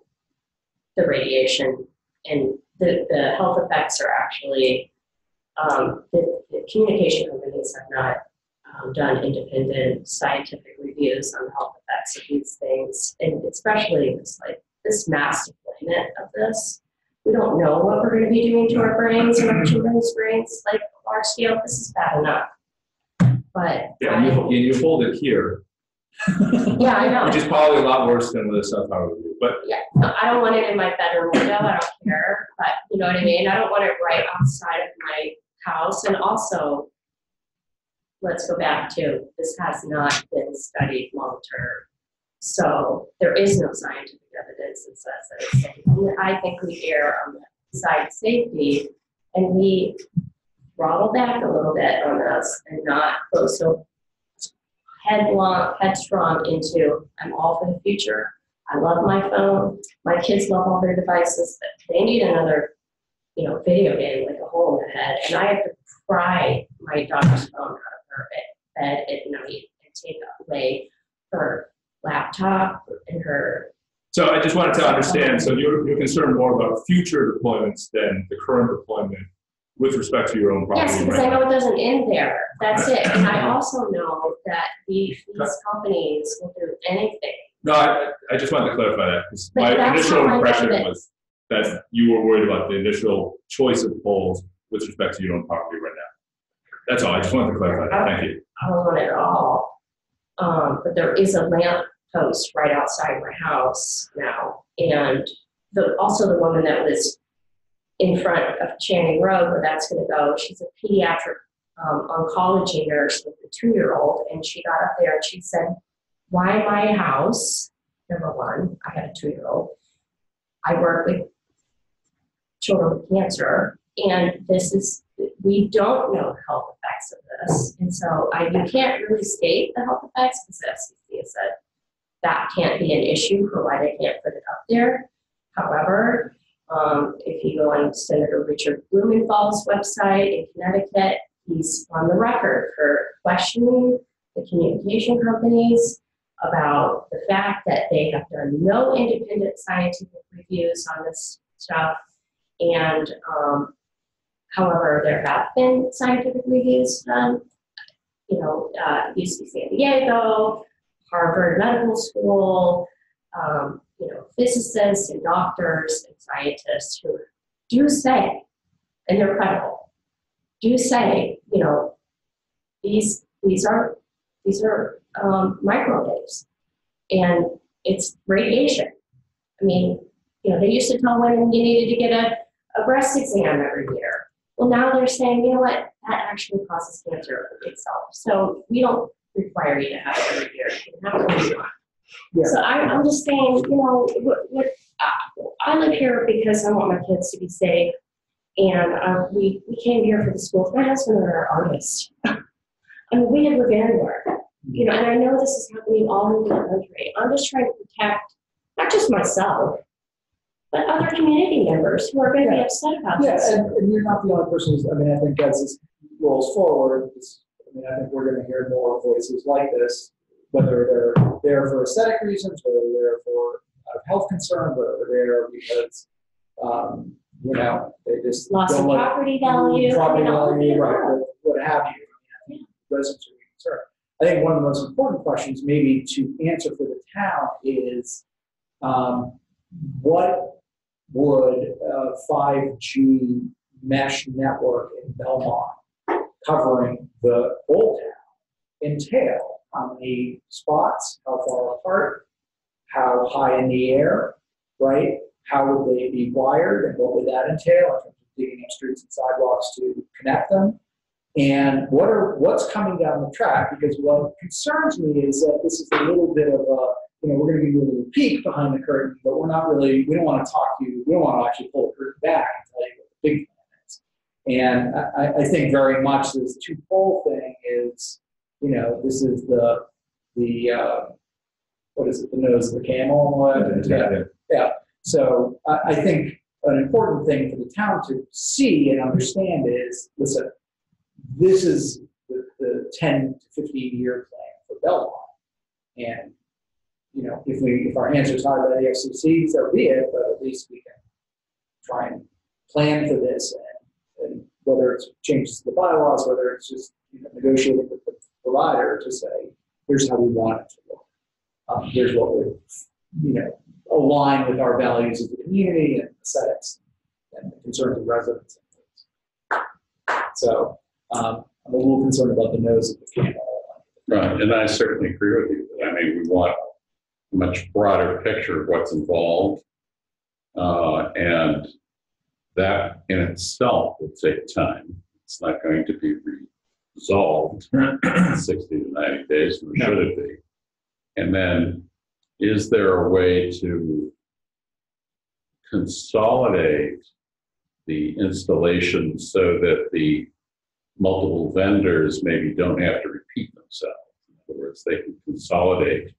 the radiation, and the health effects are actually, the communication companies have not done independent scientific reviews on the health effects of these things, and especially this mass deployment of this. We don't know what we're going to be doing to our brains and our children's brains, like large scale. This is bad enough. But Yeah, and you hold it here, yeah, I know. which is probably a lot worse than the cell tower would do. But Yeah, no, I don't want it in my bedroom window. I don't care, but you know what I mean. I don't want it right outside of my house. And also, let's go back to this has not been studied long term, so there is no scientific evidence that says that it's safe. And I think we err on the side safety, and we throttle back a little bit on us and not go so headstrong into, I'm all for the future. I love my phone. My kids love all their devices, but they need another, video game, like a hole in the head. And I have to pry my daughter's phone out of her bed at night and take away her laptop and her. So I just wanted to understand, so you're concerned more about future deployments than the current deployment with respect to your own property. Yes, because I know it doesn't end there. That's it. And I also know that these companies will do anything. No, I just wanted to clarify that, because But my that's initial how I impression know that- was that you were worried about the initial choice of poles with respect to your own property right now. That's all. I just wanted to clarify that. Thank you. I don't want it at all. But there is a lamp post right outside my house now. And also the woman that was in front of Channing Road, where that's going to go, she's a pediatric oncology nurse with a 2-year-old. And she got up there and she said, why my house? Number one, I had a 2-year-old. I work with children with cancer, and we don't know the health effects of this. And so you can't really state the health effects, because the FCC has said that can't be an issue for why they can't put it up there. However, if you go on Senator Richard Blumenthal's website in Connecticut, he's on the record for questioning the communication companies about the fact that they have done no independent scientific reviews on this stuff. And however, there have been scientific reviews done, UC San Diego, Harvard Medical School, physicists and doctors and scientists who do say, and they're credible, do say, these are microwaves, and it's radiation. I mean, they used to tell women you needed to get a breast exam every year. Well, now they're saying, you know what, that actually causes cancer itself. So we don't require you to have it every year. You can have it when you want. Yeah. So I'm just saying, I live here because I want my kids to be safe. And we came here for the schools. My husband and I are artists. I mean, we have revenge work, and I know this is happening all over the country. I'm just trying to protect not just myself, but other community members who are going to be upset about this. Yeah, and you're not the only person who's, I think as this rolls forward, I think we're going to hear more voices like this, whether they're there for aesthetic reasons, whether they're there for health concern, whether they're there because, they just Loss of property value. Property value, right, what have you. Residents are concerned. I think one of the most important questions maybe to answer for the town is what would a 5G mesh network in Belmont covering the whole town entail? How many spots, how far apart, how high in the air, right? How would they be wired, and what would that entail in terms of digging up streets and sidewalks to connect them? And what's coming down the track? Because what concerns me is that this is a little bit of a, we're going to give you a little peek behind the curtain, but we don't want to talk to you, we don't want to actually pull the curtain back and tell you what the big plan is. And I think very much this two-pole thing is, this is the what is it, the nose of the camel? Yeah. So I think an important thing for the town to see and understand is, listen, this is the 10 to 15-year plan for Belmont. And, if our hands are tied by the FCC, so be it, but at least we can try and plan for this, and whether it's changes to the bylaws, whether it's just negotiating with the provider to say, here's how we want it to look. Here's what would, align with our values as a community and aesthetics and the concerns of residents and things. So I'm a little concerned about the nose of the camel. Right, and I certainly agree with you. We want a much broader picture of what's involved, and that in itself will take time. It's not going to be resolved in 60 to 90 days, nor should it be. And then, is there a way to consolidate the installation so that the multiple vendors maybe don't have to repeat themselves. In other words, they can consolidate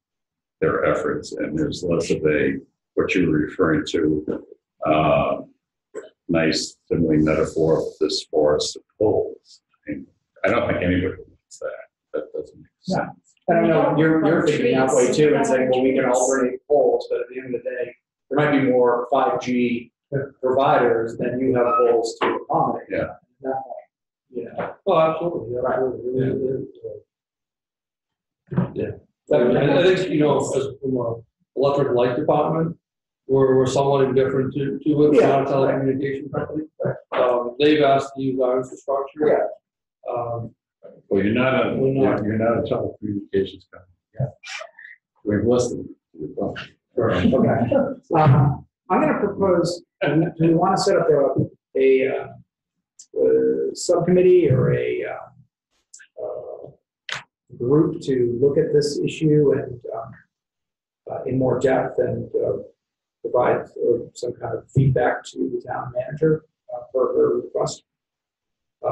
their efforts, and there's less of a, what you were referring to, nice simile metaphor of this forest of poles. I don't think anybody wants that. That doesn't make sense. I don't know, you're thinking that way too, and saying, well, we can alternate poles, but at the end of the day, there might be more 5G providers than you have poles to accommodate. Yeah. That point, you know. Oh, absolutely, Right. absolutely. Yeah. I think, you know, as from a electric light department, we're somewhat indifferent to it, we're not a telecommunication company. They've asked to use our infrastructure. Yeah. Well, you're not a, We're not. you're not a telecommunications company. Yeah. We've listened to your phone. Okay. I'm going to propose, do we want to set up a subcommittee or a group to look at this issue and in more depth and provide some kind of feedback to the town manager for her request? I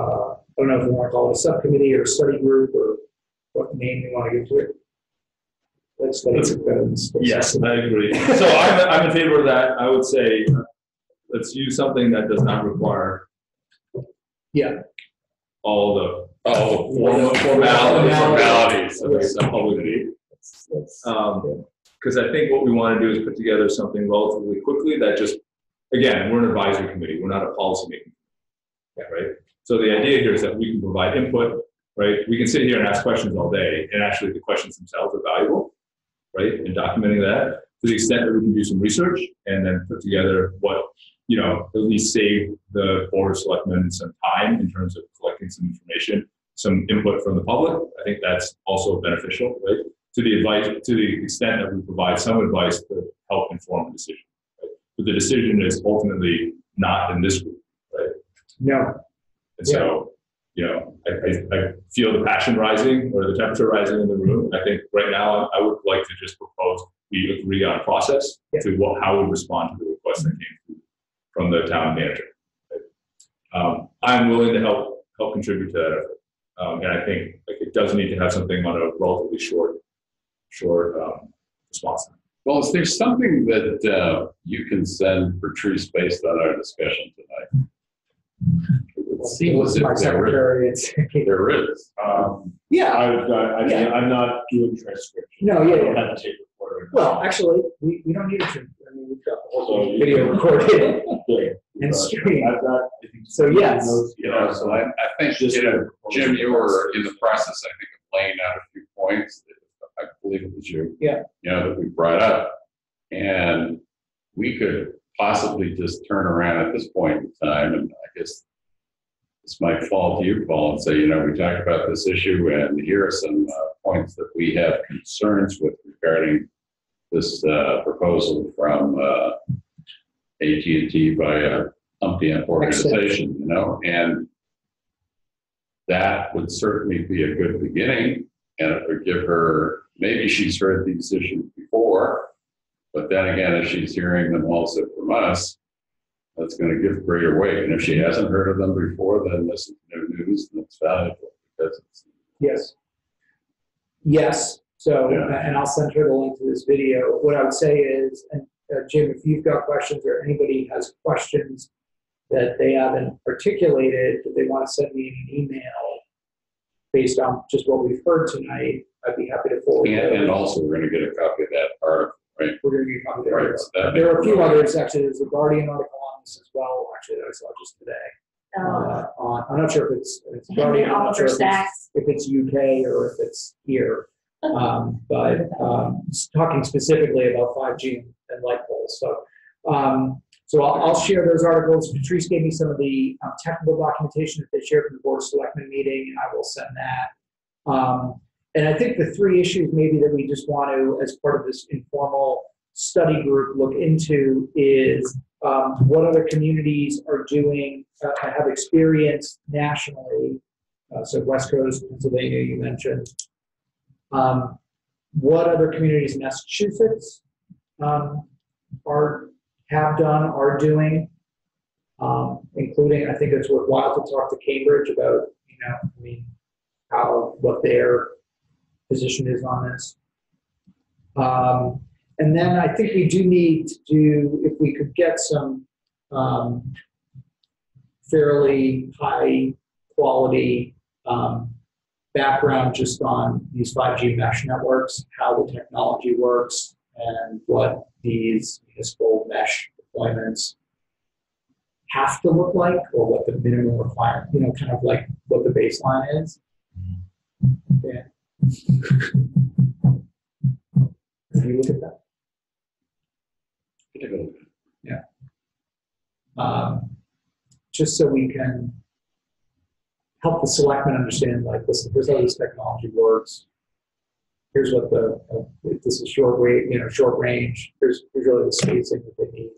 don't know if you want to call it a subcommittee or a study group or what name you want to give to it. Let's Yes, I agree. So I'm in favor of that. I would say let's use something that does not require all the formalities of a subcommittee. Because I think what we want to do is put together something relatively quickly that just, again, we're an advisory committee. We're not a policy making committee, right? So the idea here is that we can provide input, right? We can sit here and ask questions all day, and actually the questions themselves are valuable, right? And documenting that to the extent that we can do some research and then put together what, you know, at least save the board of selectmen some time in terms of collecting some information, some input from the public. I think that's also beneficial, right? To the extent that we provide some advice to help inform the decision. Right? But the decision is ultimately not in this group, right? No. And so, you know, I feel the passion rising or the temperature rising in the room. I think right now I would like to just propose we agree on a process to how we respond to the request that came from the town manager. Right? I'm willing to help contribute to that effort. And I think like it does need to have something on a relatively short response time. Well, is there something that you can send Patrice based on our discussion tonight? It would seem as if there is. I'm not doing transcription. No, I don't have a tape recorder. Well, actually, we don't need to. I mean, we've got the whole video recorded and streamed. So yes. Yeah, so I think, you know, Jim, you were in the process, I think, of laying out a few points. I believe it was you. Yeah. You know, that we brought up. And we could possibly just turn around at this point in time, and I guess this might fall to you, Paul, and say, you know, we talked about this issue, and here are some points that we have concerns with regarding this proposal from AT&T by a Humpty organization, you know, and that would certainly be a good beginning, and it would give her, maybe she's heard these issues before, but then again, if she's hearing them also from us, that's going to give greater weight. And if she hasn't heard of them before, then this is new news and it's valuable because it's. Yes. So, and I'll send her the link to this video. What I would say is, and Jim, if you've got questions or anybody has questions that they haven't articulated, that they want to send me an email based on just what we've heard tonight, I'd be happy to forward. And also, we're going to get a copy of that article, right? We're going to get a copy of that Right. article. So There are a few others, actually. There's a Guardian article on this as well, actually, that I saw just today. I'm not sure if it's Guardian, I'm not sure if it's UK or if it's here. But talking specifically about 5G and light poles. So I'll share those articles. Patrice gave me some of the technical documentation that they shared from the Board of Selectmen meeting, and I will send that. And I think the three issues maybe that we just want to, as part of this informal study group, look into is what other communities are doing, have experienced nationally. So West Coast, Pennsylvania, you mentioned. What other communities in Massachusetts have done, are doing. including, I think it's worthwhile to talk to Cambridge about, what their position is on this. And then I think we do need to if we could get some fairly high quality background just on these 5G mesh networks, how the technology works, and what these municipal mesh deployments have to look like, or what the minimum requirement, kind of like what the baseline is. Yeah. Can you look at that? Yeah. Just so we can help the selectmen understand, like, listen, here's how this technology works. Here's what if this is short range. Here's really the spacing that they need.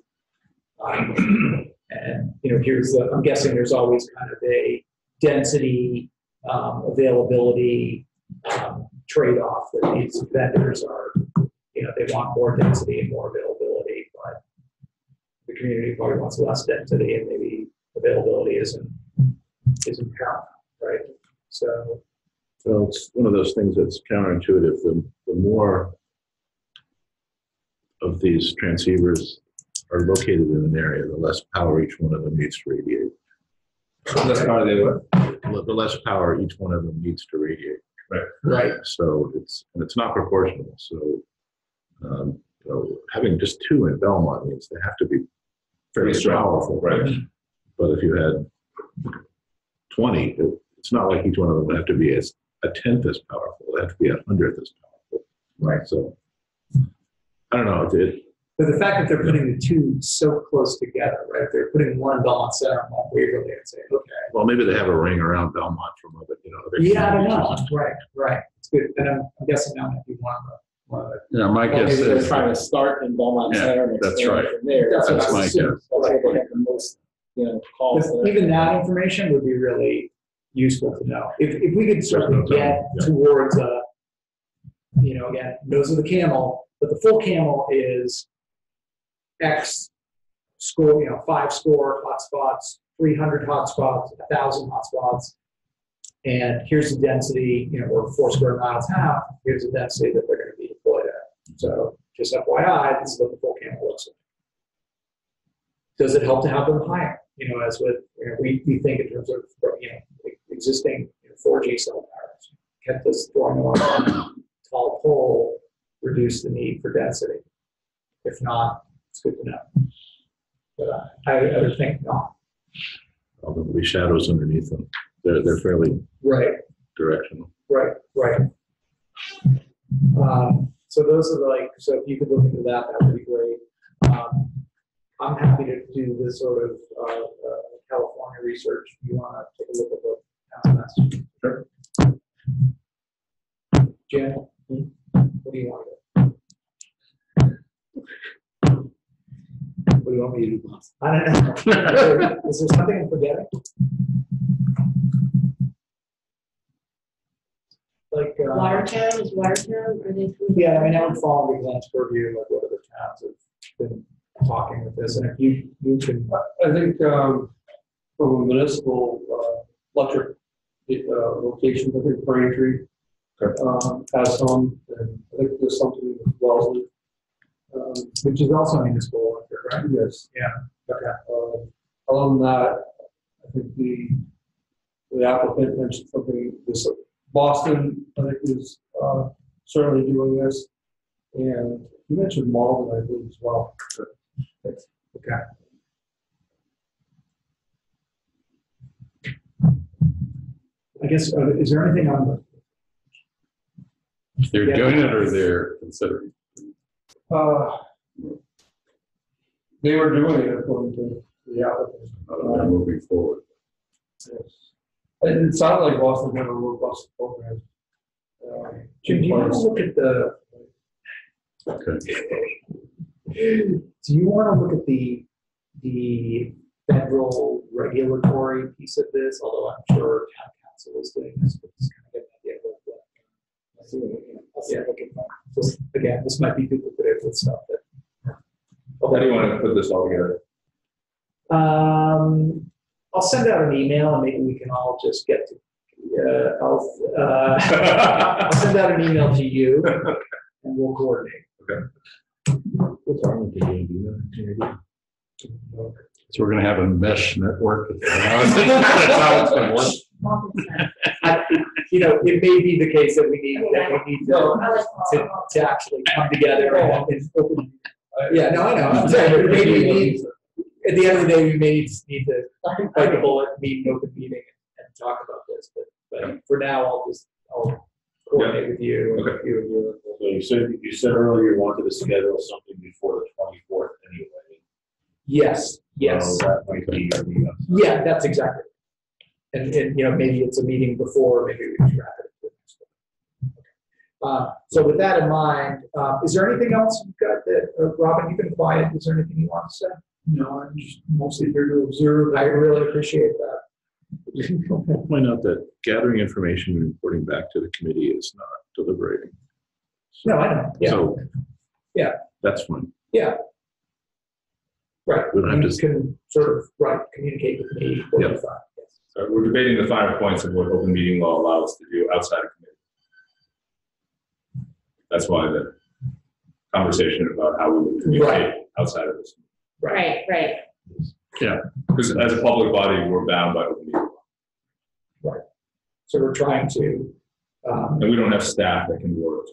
And I'm guessing there's always kind of a density, availability trade-off that these vendors are, they want more density and more availability, but the community probably wants less density, and maybe availability isn't paramount, right? So it's one of those things that's counterintuitive. The more of these transceivers are located in an area, the less power each one of them needs to radiate. The less power they would. The less power each one of them needs to radiate. right. So it's not proportional. So having just 2 in Belmont means they have to be fairly powerful. Right. But if you had 20, it's not like each one of them would have to be a tenth as powerful. They have to be 100th as powerful. Right. So I don't know. But the fact that they're putting the 2 so close together, right? They're putting one in Belmont Center and one Waverly, and saying, okay. Well, maybe they have a ring around Belmont from other, other. Yeah, I don't know. Right. It's good. And I'm guessing that might be one of the. Yeah, my guess Maybe they're is, trying to start in Belmont Yeah, Center and that's expand right. from there. That's what That's I my assume. guess. That's where they have the most, calls. Because even that information would be really useful to know. If we could sort of get towards again, nose of the camel, but the full camel is X score, 5 score hotspots, 300 hotspots, 1,000 hotspots, and here's the density, or 4 square miles half, here's the density that they're going to be deployed at. So just FYI, this is what the full camel looks like. Does it help to have them higher? As with, we think in terms of, existing 4G cell towers. Can this throwing on a tall pole reduce the need for density? If not, it's good to know. But I would think not. Although there'll be shadows underneath them. They're fairly directional. Right. So those are so if you could look into that, that would be great. I'm happy to do this sort of California research. If you want to take a look at the Massachusetts. Sure. Jen, what do you want to do? What do you want me to do, boss? I don't know. Is there something I'm forgetting? Watertown, is Watertown, are they? Yeah, I would fall under Glenn's purview, like what other towns have been talking with this, and if you can. I think from a municipal electric location, I think Braintree has some, and I think there's something with Wellesley. Which is also municipal electric, right? Yes. Yeah. Okay. Other than that, I think the applicant mentioned something, this Boston, I think, is certainly doing this. And you mentioned Malden, I believe, as well. Okay. I guess, is there anything on the? they're doing it or they're considering? They were doing it according to the applicant. They're moving forward. Yes. It sounded like Boston had a robust program. Jim, do you want to look at the? Okay. Do you want to look at the federal regulatory piece of this? Although I'm sure town council is doing this, but just kind of get an idea of what. So again, this might be duplicative with stuff that. How do you want to put this all together? I'll send out an email and maybe we can all just get to, I'll send out an email to you and we'll coordinate. What's wrong with the game? Do you know? So we're gonna have a mesh network. That's how it's gonna work. You know, it may be the case that we need to actually come together and open. Yeah, no, I know. I'm saying, but maybe we need, at the end of the day, we may just need to bite the bullet, meet an open meeting and talk about this. But for now, I'll coordinate with you and you and you. So you said earlier you wanted to schedule something before the 24th anyway. Yes. So that might be. Yeah, that's exactly. And you know, maybe it's a meeting before, maybe we can wrap it. So with that in mind, is there anything else you've got that, Robin, you've been quiet, is there anything you want to say? No, I'm just mostly here to observe. I really appreciate that. I'll point out that gathering information and reporting back to the committee is not deliberating. No, I know, yeah. So, yeah, that's fine. Yeah. Right, We don't have you to- can sort of, communicate with me. Yep. Yes. So we're debating the finer points of what open meeting law allows us to do outside of committee. That's why the conversation about how we would communicate outside of this. Right. Yeah, because as a public body, we're bound by open meeting law. Right. So we're trying to. And we don't have staff that can work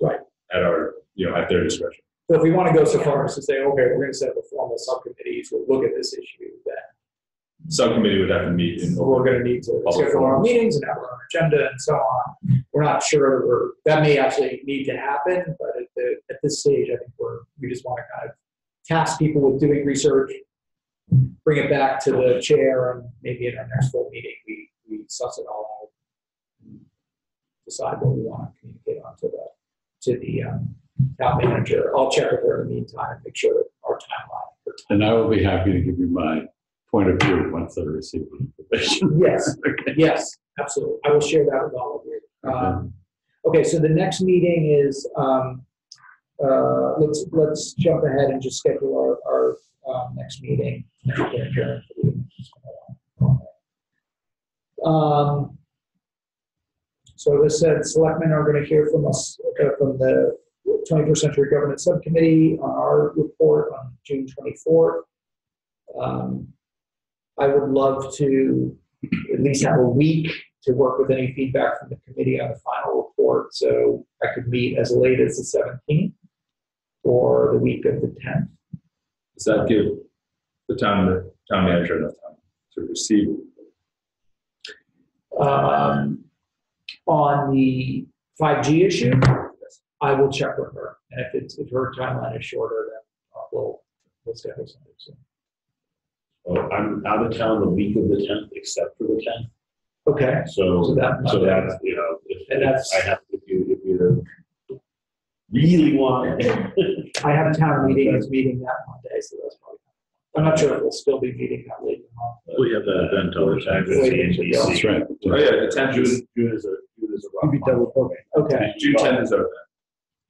at our, at their discretion. So if we want to go so far as to say, okay, we're going to set up a formal subcommittee to look at this issue, then Subcommittee would have to meet in. we're going to need to schedule our own meetings and have our own agenda and so on. We're not sure that may actually need to happen, but at this stage, I think we just want to kind of task people with doing research, bring it back to the chair, and maybe in our next full meeting, we suss it all out, and decide what we want to communicate on to the town manager. I'll check with her in the meantime and make sure that our timeline. And I will be happy to give you my point of view once I receive the information. Yes, yes, absolutely. I will share that with all of you. Okay, so the next meeting is, let's jump ahead and just schedule our next meeting. So this said, selectmen are going to hear from us from the 21st Century Governance Subcommittee on our report on June 24th. I would love to at least have a week to work with any feedback from the committee on the final report, so I could meet as late as the 17th or the week of the 10th. Does that give the town manager enough time to receive? On the 5G issue, I will check with her, and if her timeline is shorter, then we'll schedule something soon. Well, I'm out of town the week of the 10th, except for the 10th. Okay. So that's, if I have, if you really want. I have a town meeting that Monday, so that's probably. I'm not sure if we'll still be meeting that late in the month. We have that event on the 10th. That's right. Oh yeah, the 10th June is a rough month. Okay. June 10th is our event.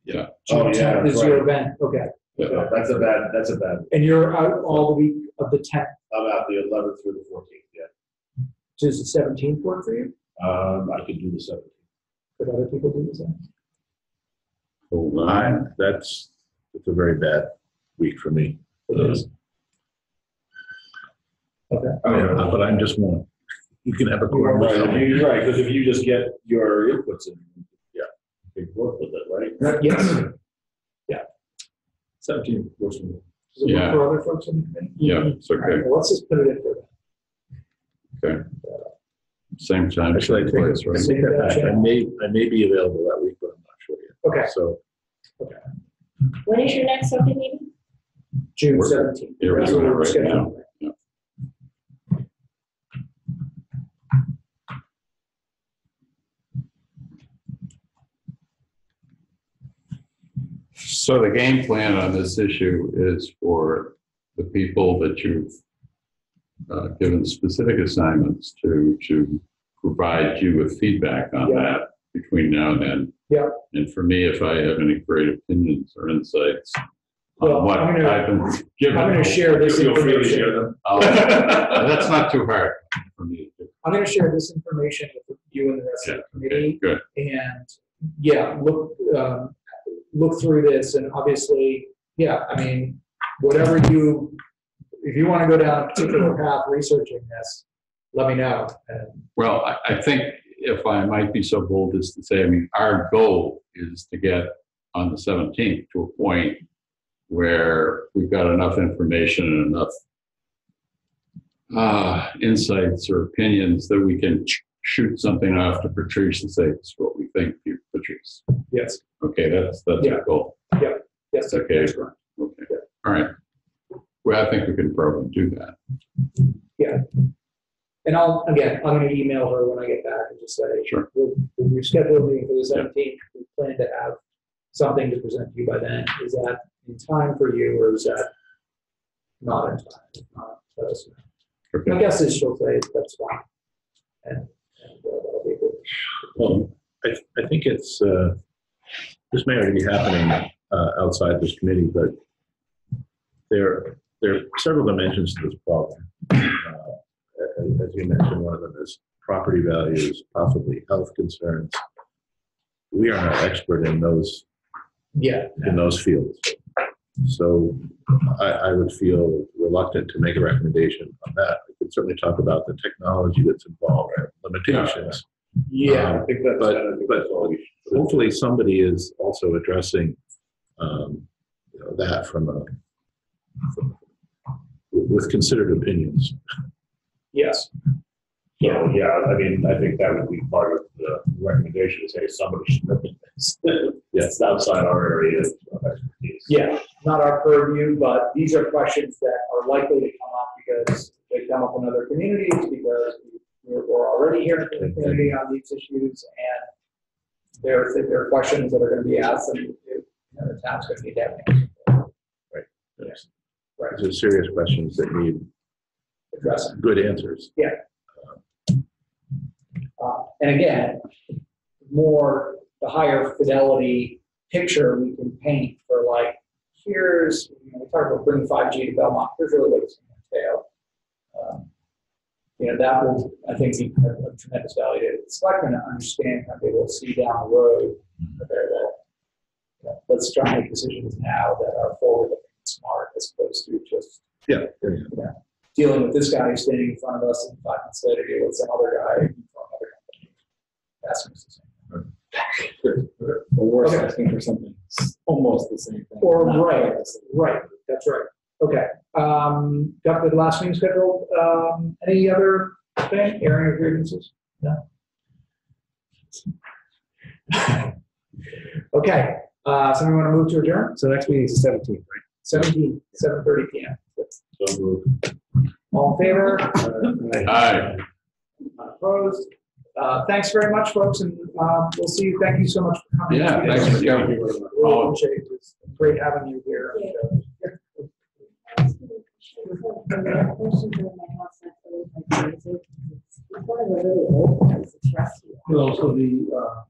Yeah. June 10th is your event, okay. Yeah, that's a bad. And you're out all the week of the 10th. I'm out the 11th through the 14th, yeah. Does the 17th work for you? I could do the 17th. Could other people do the 17th? Hold on, it's a very bad week for me. It is. Okay. But I'm just one. You can have a quorum. You're right, because if you just get your inputs in, you can work with it, right? Yes. 17th works for me. Does it work for other folks in the committee? Yeah, it's All right, okay. well, let's just put it in for them. Okay. Same time. Actually, I think place, right? I may be available that week, but I'm not sure yet. Okay. So. Okay. When is your next open meeting? June 17th. Yeah, we're That's doing it what we're right now. scheduling. Yeah. So the game plan on this issue is for the people that you've given specific assignments to provide you with feedback on that between now and then. Yeah. And for me, if I have any great opinions or insights, Well, what I'm gonna- I've been given. I'm going to share this Feel free to information. share them. That's not too hard for me to do. I'm going to share this information with you and the rest of the Okay, committee. good. And yeah, look through this, and obviously, yeah, I mean, whatever if you want to go down a particular path researching this, let me know. And Well, I think if I might be so bold as to say, I mean, our goal is to get on the 17th to a point where we've got enough information and enough insights or opinions that we can shoot something off to Patrice and say, this is what we think, you Patrice. yes, Okay, that's Yeah. our goal. yes, Okay. that's correct. Okay, all right. Well, I think we can probably do that. And I'm going to email her when I get back and just say, Sure. we're scheduled a meeting for the 17th. We plan to have something to present to you by then. Is that in time for you, or is that not in time? If not, let us know. Okay. My guess is she'll say that's fine. And that'll be good. Well, I think it's, this may already be happening outside this committee, but there are several dimensions to this problem. As you mentioned, one of them is property values, possibly health concerns. We are not expert in those fields. So I would feel reluctant to make a recommendation on that. We could certainly talk about the technology that's involved, right? Limitations. Yeah, I think that's. But hopefully somebody is also addressing that with considered opinions. yes. So, yeah, I mean, I think that would be part of the recommendation, is, hey, somebody should look at this. It's outside our area of expertise. Yeah, not our purview, but these are questions that are likely to come up because they come up in other communities, because we're already hearing from the community on these issues, and there are questions that are going to be asked, and the town's going to need that answer. Right. Yes. Right. These are serious questions that need Addressing. good answers. Yeah. And again, the higher fidelity picture we can paint for, like, here's, we talk about bringing 5G to Belmont, here's really what it's going to entail. That will, I think, be of tremendous value to the selectmen to understand, kind of be able to see down the road that let's try and make decisions now that are forward-looking and smart, as opposed to just dealing with this guy who's standing in front of us, and 5 months later deal with some other guy from another company. Asking us the same. Or worse, Okay. asking for something almost the same thing. Or Not right, quite the same. right, that's right. Okay, got the last meeting scheduled. Any other thing, airing of grievances? No? Okay, somebody want to move to adjourn? So next meeting is the 17th, right? 7:30 p.m. So moved. All in favor? Aye. Opposed? Thanks very much, folks, and we'll see you. Thank you so much for coming. Yeah, thanks for coming. Really appreciate it. It's great having you here. Well, so the